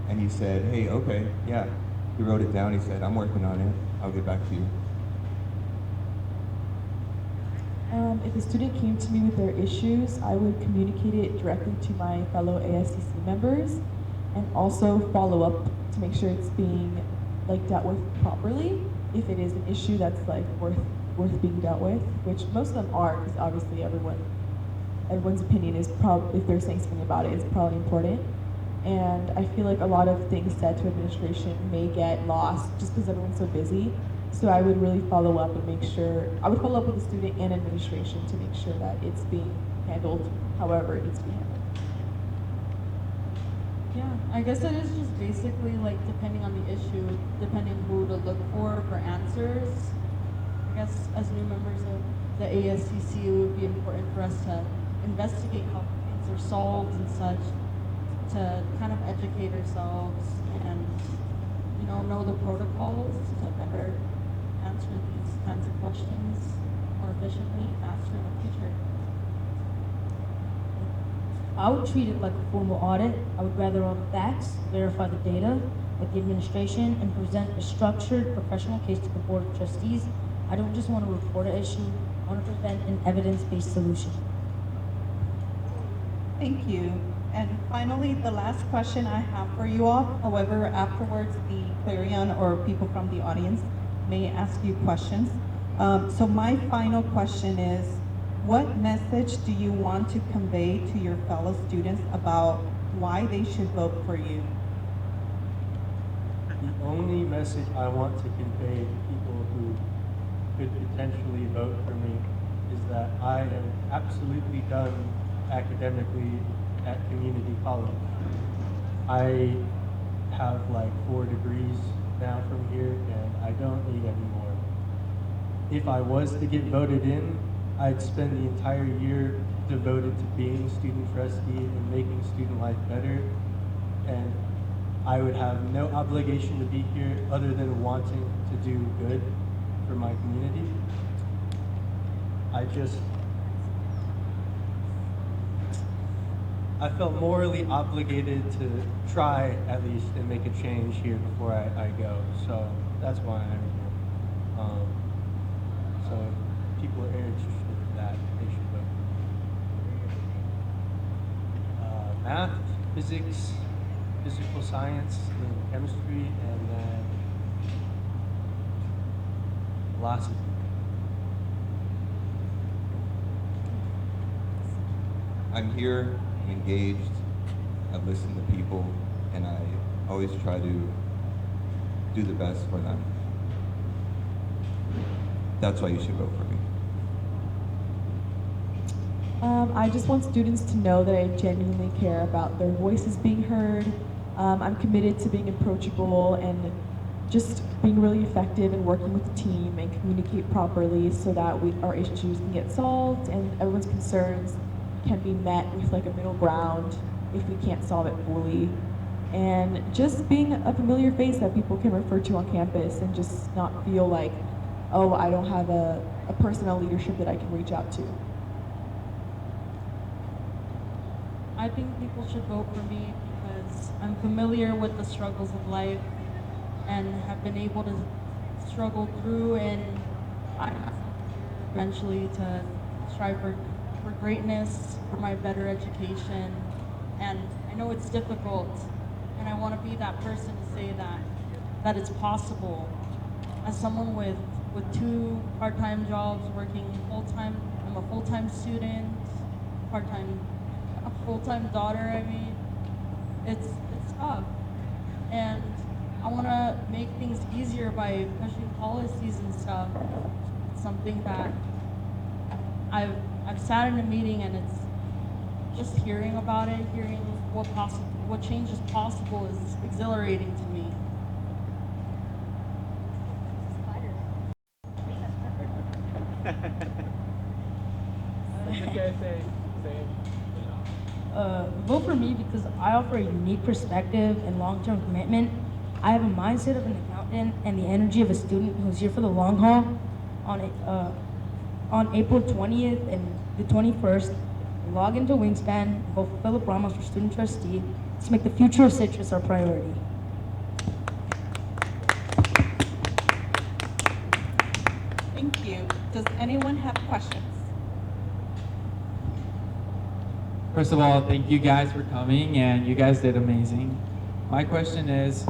and he said, hey, okay, yeah. He wrote it down. He said, I'm working on it. I'll get back to you. If a student came to me with their issues, I would communicate it directly to my fellow ASCC members and also follow up to make sure it's being like dealt with properly, if it is an issue that's like worth being dealt with, which most of them are, because obviously everyone's opinion is probably, if they're saying something about it, is probably important. And I feel like a lot of things said to administration may get lost just because everyone's so busy. So I would really follow up and make sure, I would follow up with the student and administration to make sure that it's being handled however it needs to be handled. Yeah, I guess it is just basically like depending on the issue, depending who to look for answers. I guess as new members of the ASCC, it would be important for us to investigate how things are solved and such, to kind of educate ourselves and, know the protocols to better answer these kinds of questions more efficiently, faster in the future. I would treat it like a formal audit. I would gather all the facts, verify the data with the administration, and present a structured, professional case to the Board of Trustees. I don't just want to report an issue, I want to present an evidence-based solution. Thank you. And finally, the last question I have for you all. However, afterwards, the Clarion or people from the audience may ask you questions. So my final question is, what message do you want to convey to your fellow students about why they should vote for you? The only message I want to convey to people who could potentially vote for me is that I am absolutely done academically at community college. I have like 4 degrees now from here, and I don't need any more. If I was to get voted in, I'd spend the entire year devoted to being student trustee and making student life better, and I would have no obligation to be here other than wanting to do good for my community. I felt morally obligated to try at least and make a change here before I go. So that's why I'm here. So if people are interested in that, they should vote. Math, physics, physical science, and chemistry, and then philosophy. I'm here, I'm engaged, I listen to people, and I always try to do the best for them. That's why you should vote for me. I just want students to know that I genuinely care about their voices being heard. I'm committed to being approachable and just being really effective in working with the team and communicate properly so that our issues can get solved and everyone's concerns can be met with like a middle ground if we can't solve it fully. And just being a familiar face that people can refer to on campus and just not feel like, oh, I don't have a personnel leadership that I can reach out to. I think people should vote for me because I'm familiar with the struggles of life and have been able to struggle through, and I eventually to strive for greatness, for my better education. And I know it's difficult, and I want to be that person to say that it's possible. As someone with 2 part-time jobs, working full-time, I'm a full-time student, a full-time daughter. I mean, it's tough, and I want to make things easier by pushing policies and stuff. It's something that I've sat in a meeting, and it's just hearing about it, hearing what change is possible is exhilarating to me. Vote for me because I offer a unique perspective and long-term commitment. I have a mindset of an accountant and the energy of a student who's here for the long haul. On April 20th and the 21st, log into Wingspan, vote for Phillip Ramos for student trustee. Let's make the future of Citrus our priority. Thank you. Does anyone have questions? First of all, thank you guys for coming, and you guys did amazing. My question is,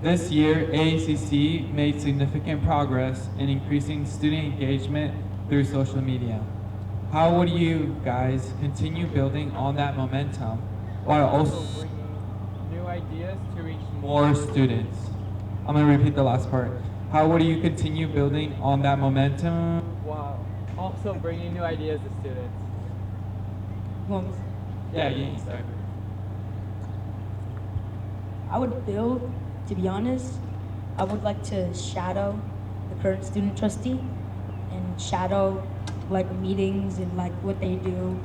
This year, AACC made significant progress in increasing student engagement through social media. How would you guys continue building on that momentum while also bringing new ideas to reach more students? I'm going to repeat the last part. How would you continue building on that momentum while also bringing new ideas to students? Yeah, you can start. I would build, to be honest, I would like to shadow the current student trustee and shadow like meetings and like what they do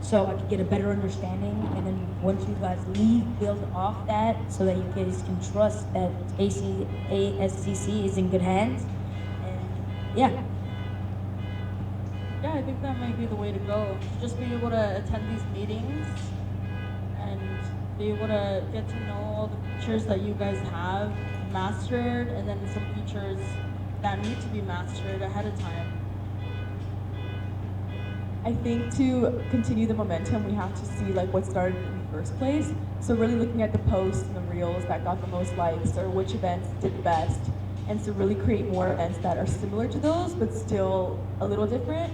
so I could get a better understanding, and then once you guys leave, build off that so that you guys can trust that ASCC is in good hands. And yeah. Yeah, I think that might be the way to go. Just be able to attend these meetings and be able to get to know all the features that you guys have mastered, and then some features that need to be mastered ahead of time. I think to continue the momentum, we have to see like what started in the first place. So really looking at the posts and the reels that got the most likes, or which events did best, and so really create more events that are similar to those, but still a little different.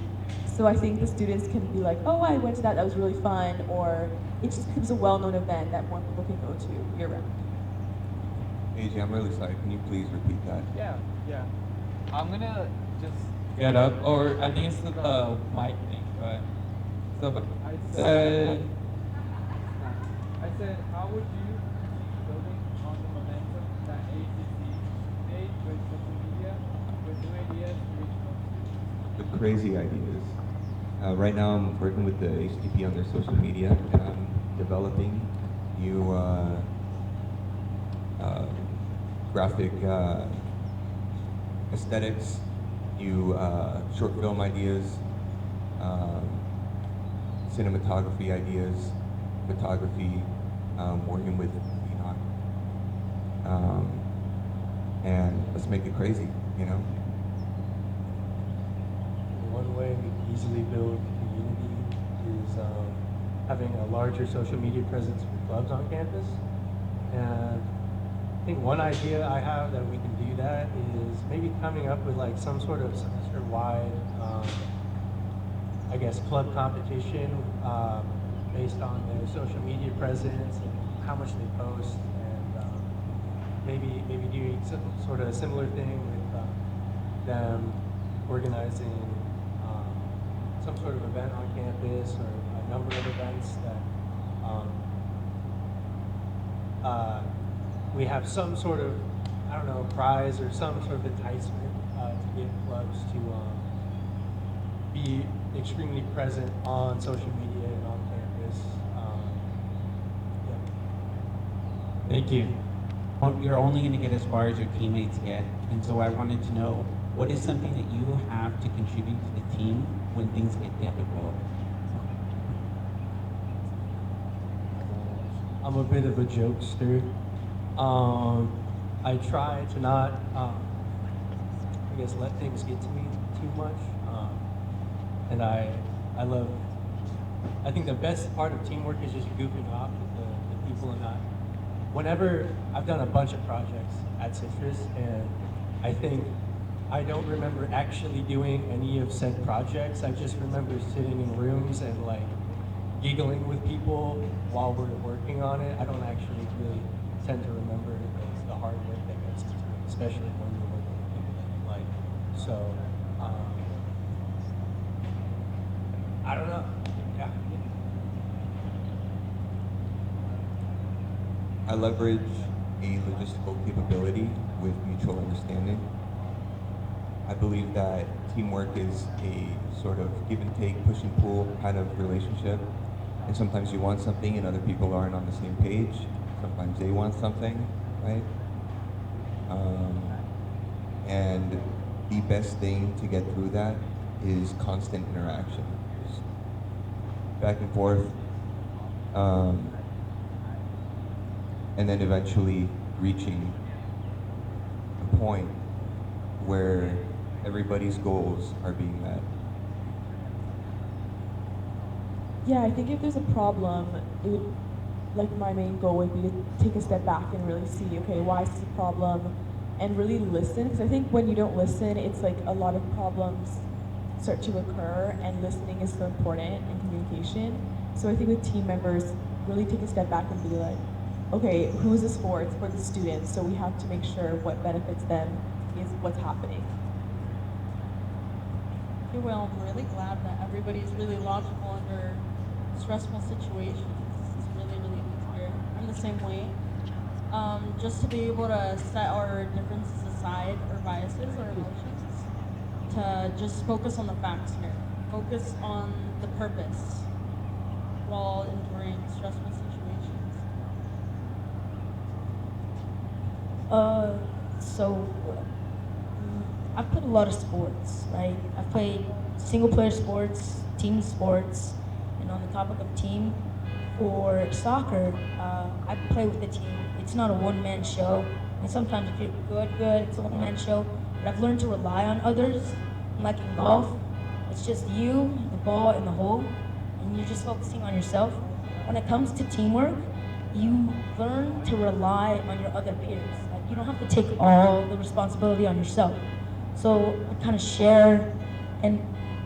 So I think the students can be like, oh, I went to that was really fun, or it just becomes a well-known event that more people can go to year-round. AJ, I'm really sorry. Can you please repeat that? Yeah. I'm gonna just get up, or I think it's the mic thing, but so I said, how would you keep building on the momentum that ACC made with social media, with new ideas to reach more students? With crazy ideas. Right now, I'm working with the HTP on their social media, and I'm developing new graphic aesthetics, new short film ideas, cinematography ideas, photography, working with Enoch. And let's make it crazy, you know? One way we can easily build community is having a larger social media presence for clubs on campus. And I think one idea I have that we can do that is maybe coming up with like some sort of semester-wide, I guess, club competition based on their social media presence and how much they post, and maybe doing some sort of similar thing with them organizing some sort of event on campus, or a number of events that we have some sort of, I don't know, prize or some sort of enticement to get clubs to be extremely present on social media and on campus. Yeah. Thank you. You're only going to get as far as your teammates get, and so I wanted to know, what is something that you have to contribute to the team when things get difficult? I'm a bit of a jokester. I try to not, I guess, let things get to me too much. And I think the best part of teamwork is just goofing off with the people and not. Whenever I've done a bunch of projects at Citrus, and I think I don't remember actually doing any of said projects. I just remember sitting in rooms and like giggling with people while we're working on it. I don't actually really tend to remember the hard work that goes into it, especially when you're working with people that you like. So, I don't know. Yeah. I leverage a logistical capability with mutual understanding. I believe that teamwork is a sort of give and take, push and pull kind of relationship. And sometimes you want something and other people aren't on the same page. Sometimes they want something, right? And the best thing to get through that is constant interaction. Just back and forth. And then eventually reaching a point where everybody's goals are being met. Yeah, I think if there's a problem, like my main goal would be to take a step back and really see, okay, why is this a problem, and really listen. Because I think when you don't listen, it's like a lot of problems start to occur, and listening is so important in communication. So I think with team members, really take a step back and be like, okay, who is this for? It's for the students, so we have to make sure what benefits them is what's happening. Okay, well, I'm really glad that everybody's really logical under stressful situations. It's really, really good to hear. I'm the same way. Just to be able to set our differences aside, or biases, or emotions, to just focus on the facts here. Focus on the purpose while enduring stressful situations. So I've played a lot of sports, right? I've played single player sports, team sports, and on the topic of team, for soccer, I play with the team. It's not a one-man show. And sometimes if you're good, it's a one-man show. But I've learned to rely on others. Like in golf, it's just you, the ball, and the hole, and you're just focusing on yourself. When it comes to teamwork, you learn to rely on your other peers. Like, you don't have to take all the responsibility on yourself. So I kind of share, and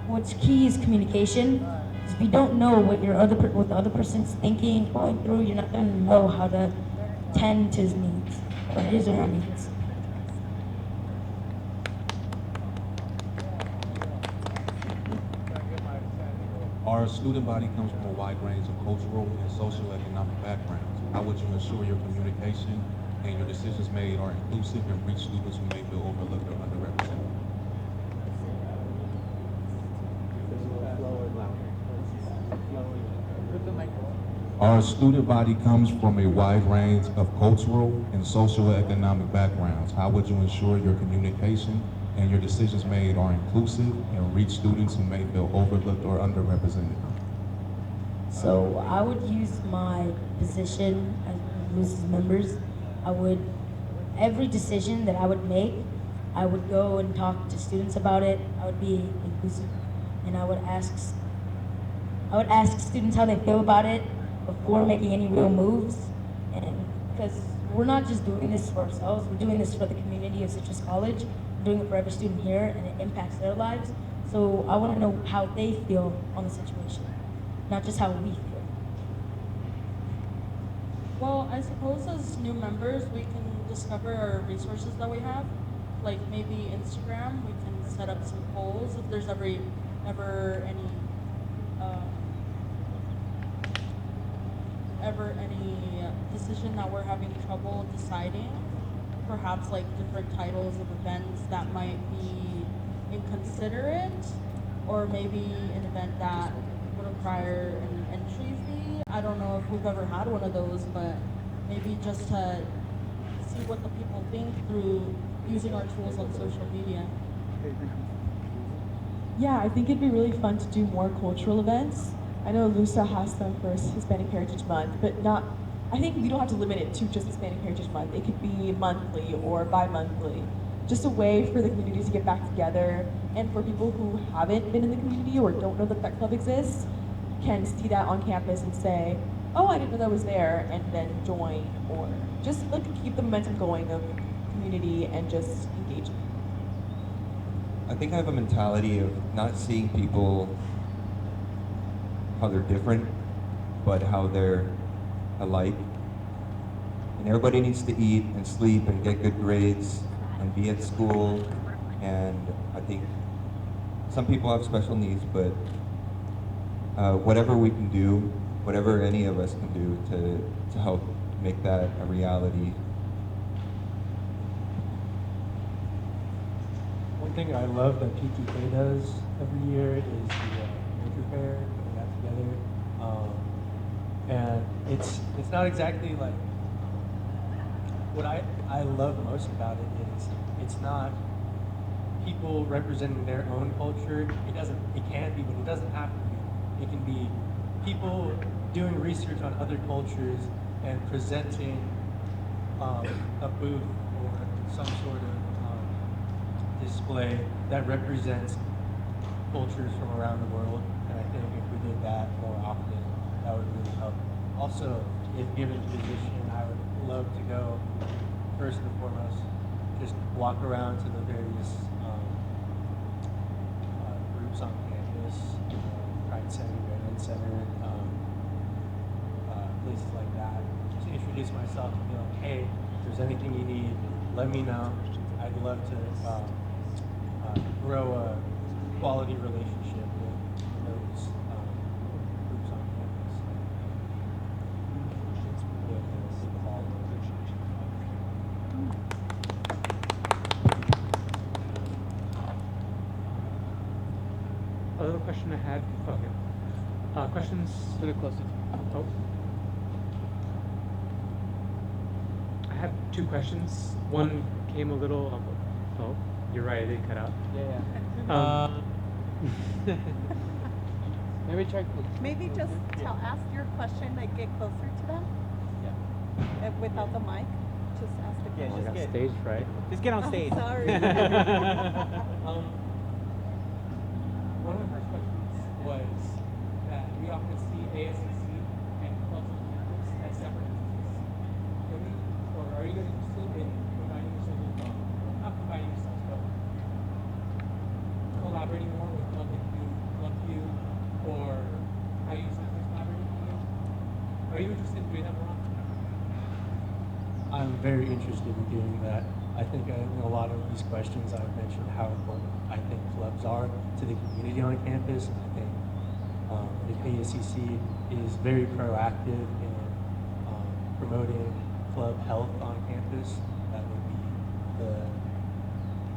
what's key is communication. Because if you don't know what what the other person's thinking, going through, you're not going to know how to tend to his needs, or his or her needs. Our student body comes from a wide range of cultural and socioeconomic backgrounds. How would you ensure your communication and your decisions made are inclusive and reach students who may feel overlooked or underrepresented? Our student body comes from a wide range of cultural and socioeconomic backgrounds. How would you ensure your communication and your decisions made are inclusive and reach students who may feel overlooked or underrepresented? So I would use my position as Lucy's members. Every decision that I would make, I would go and talk to students about it. I would be inclusive, and I would ask students how they feel about it before making any real moves. And because we're not just doing this for ourselves, we're doing this for the community of Citrus College. We're doing it for every student here, and it impacts their lives. So I want to know how they feel on the situation, not just how we feel. Well, I suppose as new members, we can discover our resources that we have. Like maybe Instagram, we can set up some polls if there's ever any decision that we're having trouble deciding. Perhaps like different titles of events that might be inconsiderate, or maybe an event that would require an entry fee. I don't know if we've ever had one of those, but maybe just to see what the people think through using our tools on social media. Yeah, I think it'd be really fun to do more cultural events. I know Lusa has some for Hispanic Heritage Month, but I think we don't have to limit it to just Hispanic Heritage Month. It could be monthly or bi-monthly. Just a way for the community to get back together, and for people who haven't been in the community or don't know that that club exists, can see that on campus and say, oh, I didn't know that was there, and then join, or just like keep the momentum going of community and just engagement. I think I have a mentality of not seeing people how they're different, but how they're alike. And everybody needs to eat and sleep and get good grades and be at school. And I think some people have special needs, but whatever we can do, whatever any of us can do to help make that a reality. One thing I love that PTK does every year is the nature fair, putting that together. And it's not exactly like, what I love most about it is it's not people representing their own culture. It can be, but it doesn't have to be. It can be people doing research on other cultures and presenting a booth or some sort of display that represents cultures from around the world. And I think if we did that more often, that would really help. Also, if given the position, I would love to go first and foremost, just walk around to the various groups on campus, Pride Center, Grand Center, places like that. Just introduce myself and be like, hey, if there's anything you need, let me know. I'd love to grow a quality relationship with those groups on campus. With the ball. Other question I had. Okay. Questions? To the closer. Oh. I have two questions. One came a little. Oh, you're right. It did cut out. Yeah. Maybe try. Maybe just ask your question, like get closer to them. Yeah. Without the mic, just ask the Yeah, question. just get stage fright. Just get on Oh, stage. sorry. One of my first questions was that we often see ASCC and clubs on campus as separate entities. Can we, or are you guys interested in combining yourselves with, not combining yourselves, but collaborating more with Club Q, or how you sometimes collaborate with you? Are you interested in doing that more often? I'm very interested in doing that. I think in a lot of these questions I've mentioned how important I think clubs are to the community on campus. And I think if ASCC is very proactive in promoting club health on campus, that would be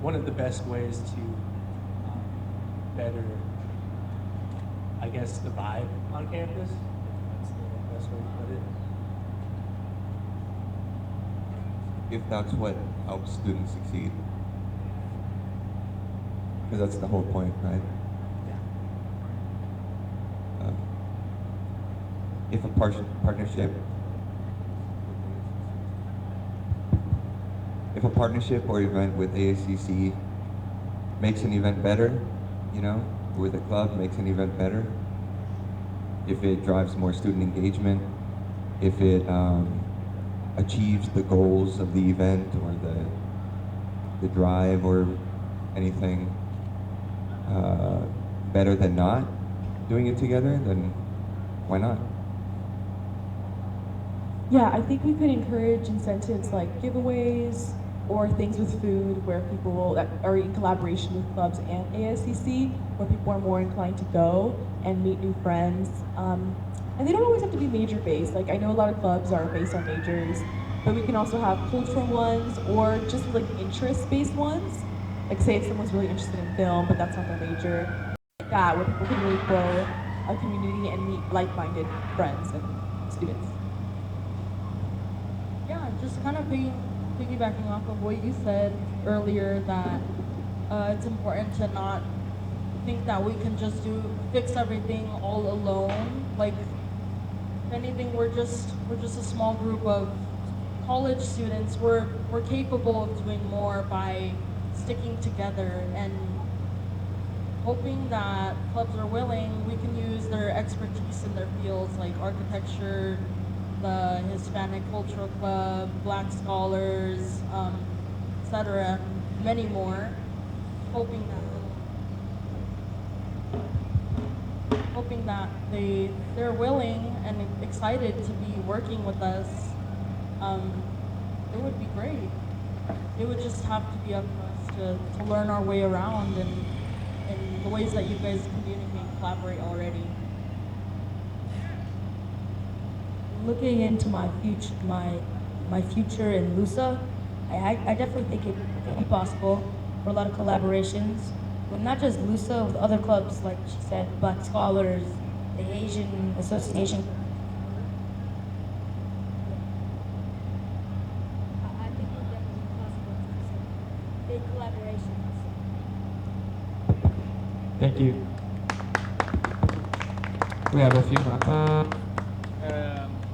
one of the best ways to better, I guess, the vibe on campus. That's the best way to put it. If that's what helps students succeed. Because that's the whole point, right? If a partnership or event with ASCC makes an event better, you know, with a club makes an event better, if it drives more student engagement, if it achieves the goals of the event or the drive or anything better than not doing it together, then why not? Yeah, I think we could encourage incentives like giveaways or things with food where people that are in collaboration with clubs and ASCC, where people are more inclined to go and meet new friends. And they don't always have to be major based. Like I know a lot of clubs are based on majors, but we can also have cultural ones or just like interest based ones. Like say if someone's really interested in film, but that's not their major. Like that, where people can really grow a community and meet like-minded friends and students. Yeah, just kind of piggybacking off of what you said earlier, that it's important to not think that we can just fix everything all alone. Like, if anything, we're just a small group of college students. We're capable of doing more by sticking together and hoping that clubs are willing. We can use their expertise in their fields like architecture, the Hispanic Cultural Club, Black Scholars, etc., many more, hoping that they're willing and excited to be working with us. It would be great. It would just have to be up to us to learn our way around and the ways that you guys communicate and collaborate already. Looking into my future in LUSA, I definitely think it could be possible for a lot of collaborations, but not just LUSA, with other clubs, like she said, Black Scholars, the Asian Association. I think it would definitely be possible to do some big collaborations. Thank you. We have a few more.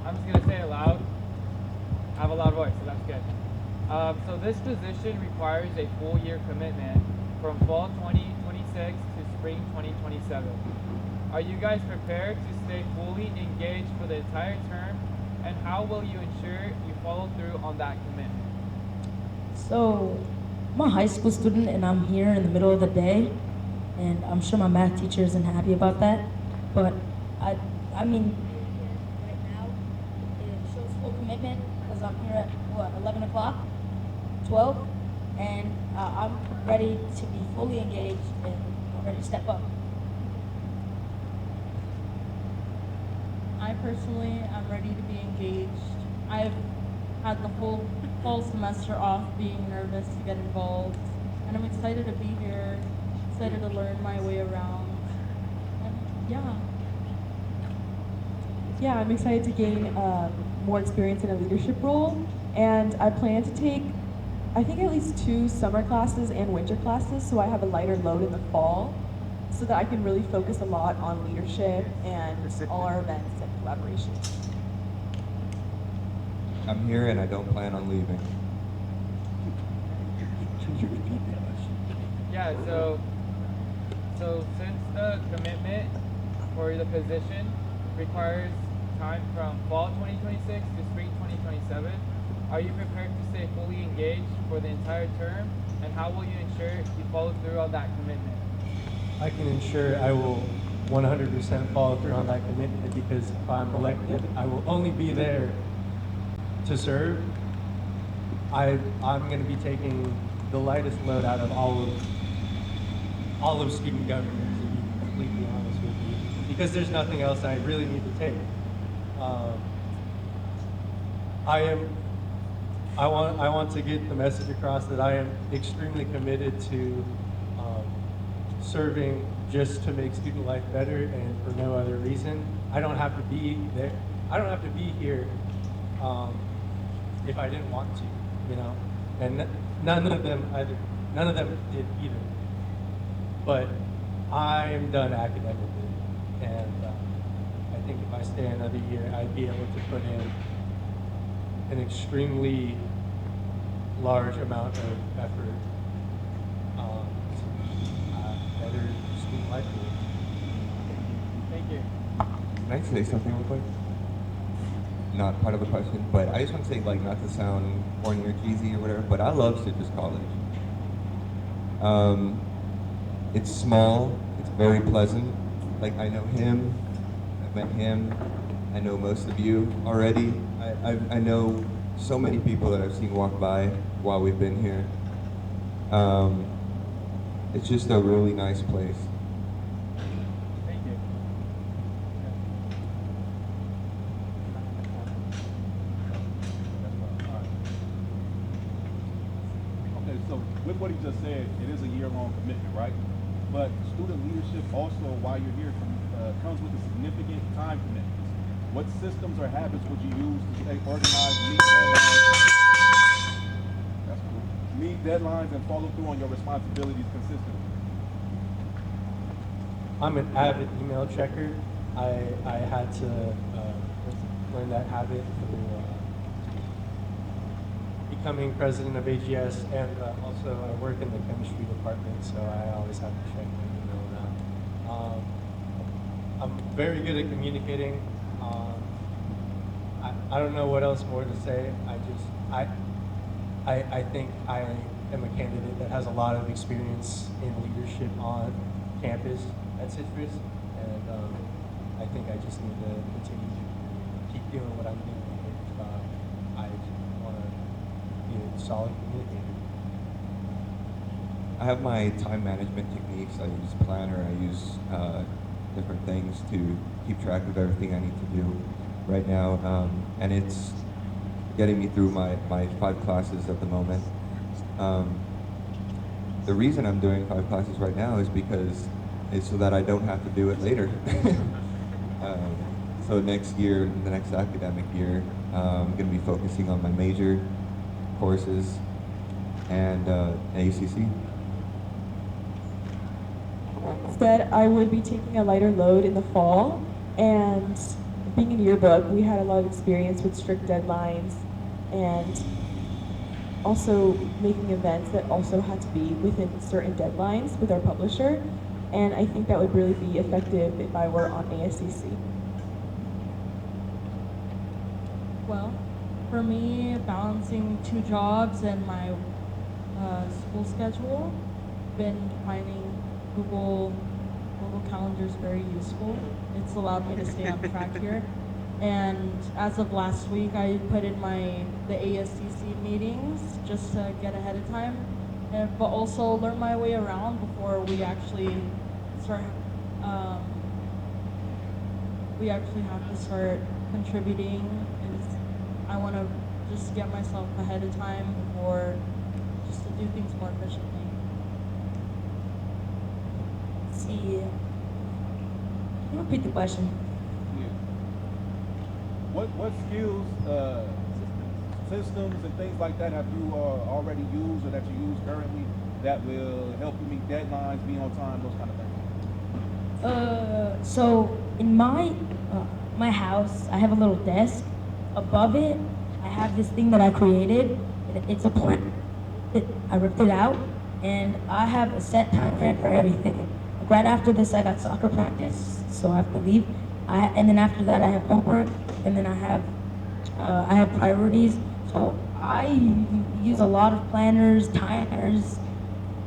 I'm just gonna say it loud. I have a loud voice, so that's good. So this position requires a full year commitment from fall 2026 to spring 2027. Are you guys prepared to stay fully engaged for the entire term and how will you ensure you follow through on that commitment? So, I'm a high school student and I'm here in the middle of the day, and I'm sure my math teacher isn't happy about that. But I mean, right now it shows full commitment because I'm here at 11 o'clock, 12, and I'm ready to be fully engaged and I'm ready to step up. I personally am ready to be engaged. I've had the whole fall semester off being nervous to get involved, and I'm excited to be here, excited to learn my way around. And Yeah, I'm excited to gain more experience in a leadership role, and I plan to take, I think, at least 2 summer classes and winter classes, so I have a lighter load in the fall, so that I can really focus a lot on leadership and all our events and collaboration. I'm here and I don't plan on leaving. Yeah, so since the commitment for the position requires time from fall 2026 to spring 2027, are you prepared to stay fully engaged for the entire term, and how will you ensure you follow through on that commitment? I can ensure I will 100% follow through on that commitment, because if I'm elected, I will only be there to serve. I'm going to be taking the lightest load out of all of student government, to be completely honest with you, because there's nothing else I really need to take. I want to get the message across that I am extremely committed to serving just to make student life better and for no other reason. I don't have to be there. I don't have to be here if I didn't want to, you know. And none of them did either. But I'm done academically, and I think if I stay another year, I'd be able to put in an extremely large amount of effort to better student life. Thank you. Can I say something real quick? Not part of the question, but I just want to say, like, not to sound corny or cheesy or whatever, but I love Citrus College. It's small, it's very pleasant. Like, I know him, I've met him, I know most of you already. I know so many people that I've seen walk by while we've been here. It's just a really nice place. Thank you. Okay, so with what he just said, it is a year-long commitment, right? But student leadership also, while you're here, comes with a significant time commitment. What systems or habits would you use to stay organized, meet deadlines? That's cool. Meet deadlines and follow through on your responsibilities consistently. I'm an avid email checker. I had to learn that habit through becoming president of AGS, and also I work in the chemistry department, so I always have to check my email now. I'm very good at communicating. I don't know what else more to say. I think I am a candidate that has a lot of experience in leadership on campus at Citrus, and I think I just need to continue to keep doing what I'm doing. I want to be a solid communicator. I have my time management techniques. I use planner, I use different things to keep track of everything I need to do right now, and it's getting me through my 5 classes at the moment. The reason I'm doing 5 classes right now is because it's so that I don't have to do it later. So next year, the next academic year, I'm going to be focusing on my major courses and ACC. Instead, I would be taking a lighter load in the fall, and being in yearbook, we had a lot of experience with strict deadlines and also making events that also had to be within certain deadlines with our publisher, and I think that would really be effective if I were on ASCC. well. For me, balancing 2 jobs and my school schedule, been finding Google Calendar is very useful. It's allowed me to stay on track here. And as of last week, I put in the ASCC meetings just to get ahead of time, but also learn my way around before we actually start. We actually have to start contributing. I want to just get myself ahead of time before, just to do things more efficiently. See, can you repeat the question? Yeah. What skills, systems and things like that have you already used or that you use currently that will help you meet deadlines, be on time, those kind of things? So in my house, I have a little desk. Above it, I have this thing that I created. It's a plan. I ripped it out, and I have a set time frame for everything. Like right after this, I got soccer practice, so I have to leave. And then after that, I have homework, and then I have priorities. So I use a lot of planners, timers.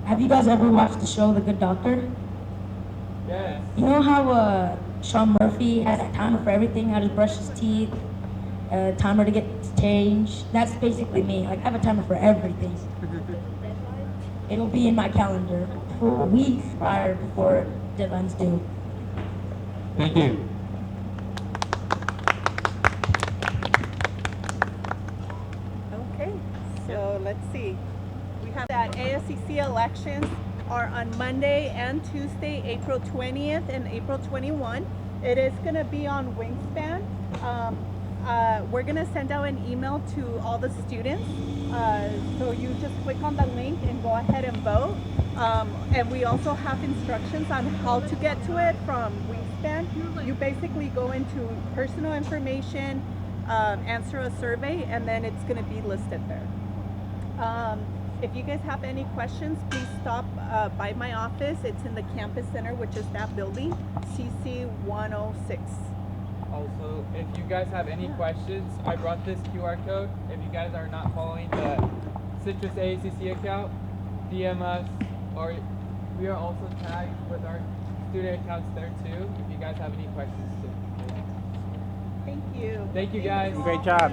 Have you guys ever watched the show The Good Doctor? Yes. You know how Sean Murphy has a timer for everything, how to brush his teeth, a timer to get changed? That's basically me. Like, I have a timer for everything. It'll be in my calendar for weeks prior before deadlines due. Thank you. Okay, so let's see. We have that ASCC elections are on Monday and Tuesday, April 20th and April 21. It is going to be on Wingspan. We're going to send out an email to all the students. So you just click on the link and go ahead and vote. And we also have instructions on how to get to it from Wingspan. You basically go into personal information, answer a survey, and then it's going to be listed there. If you guys have any questions, please stop by my office. It's in the campus center, which is that building, CC 106. Also, if you guys have any questions, I brought this QR code. If you guys are not following the Citrus AACC account, DM us, or we are also tagged with our student accounts there too, if you guys have any questions too. Thank you. Thank you guys. Great job.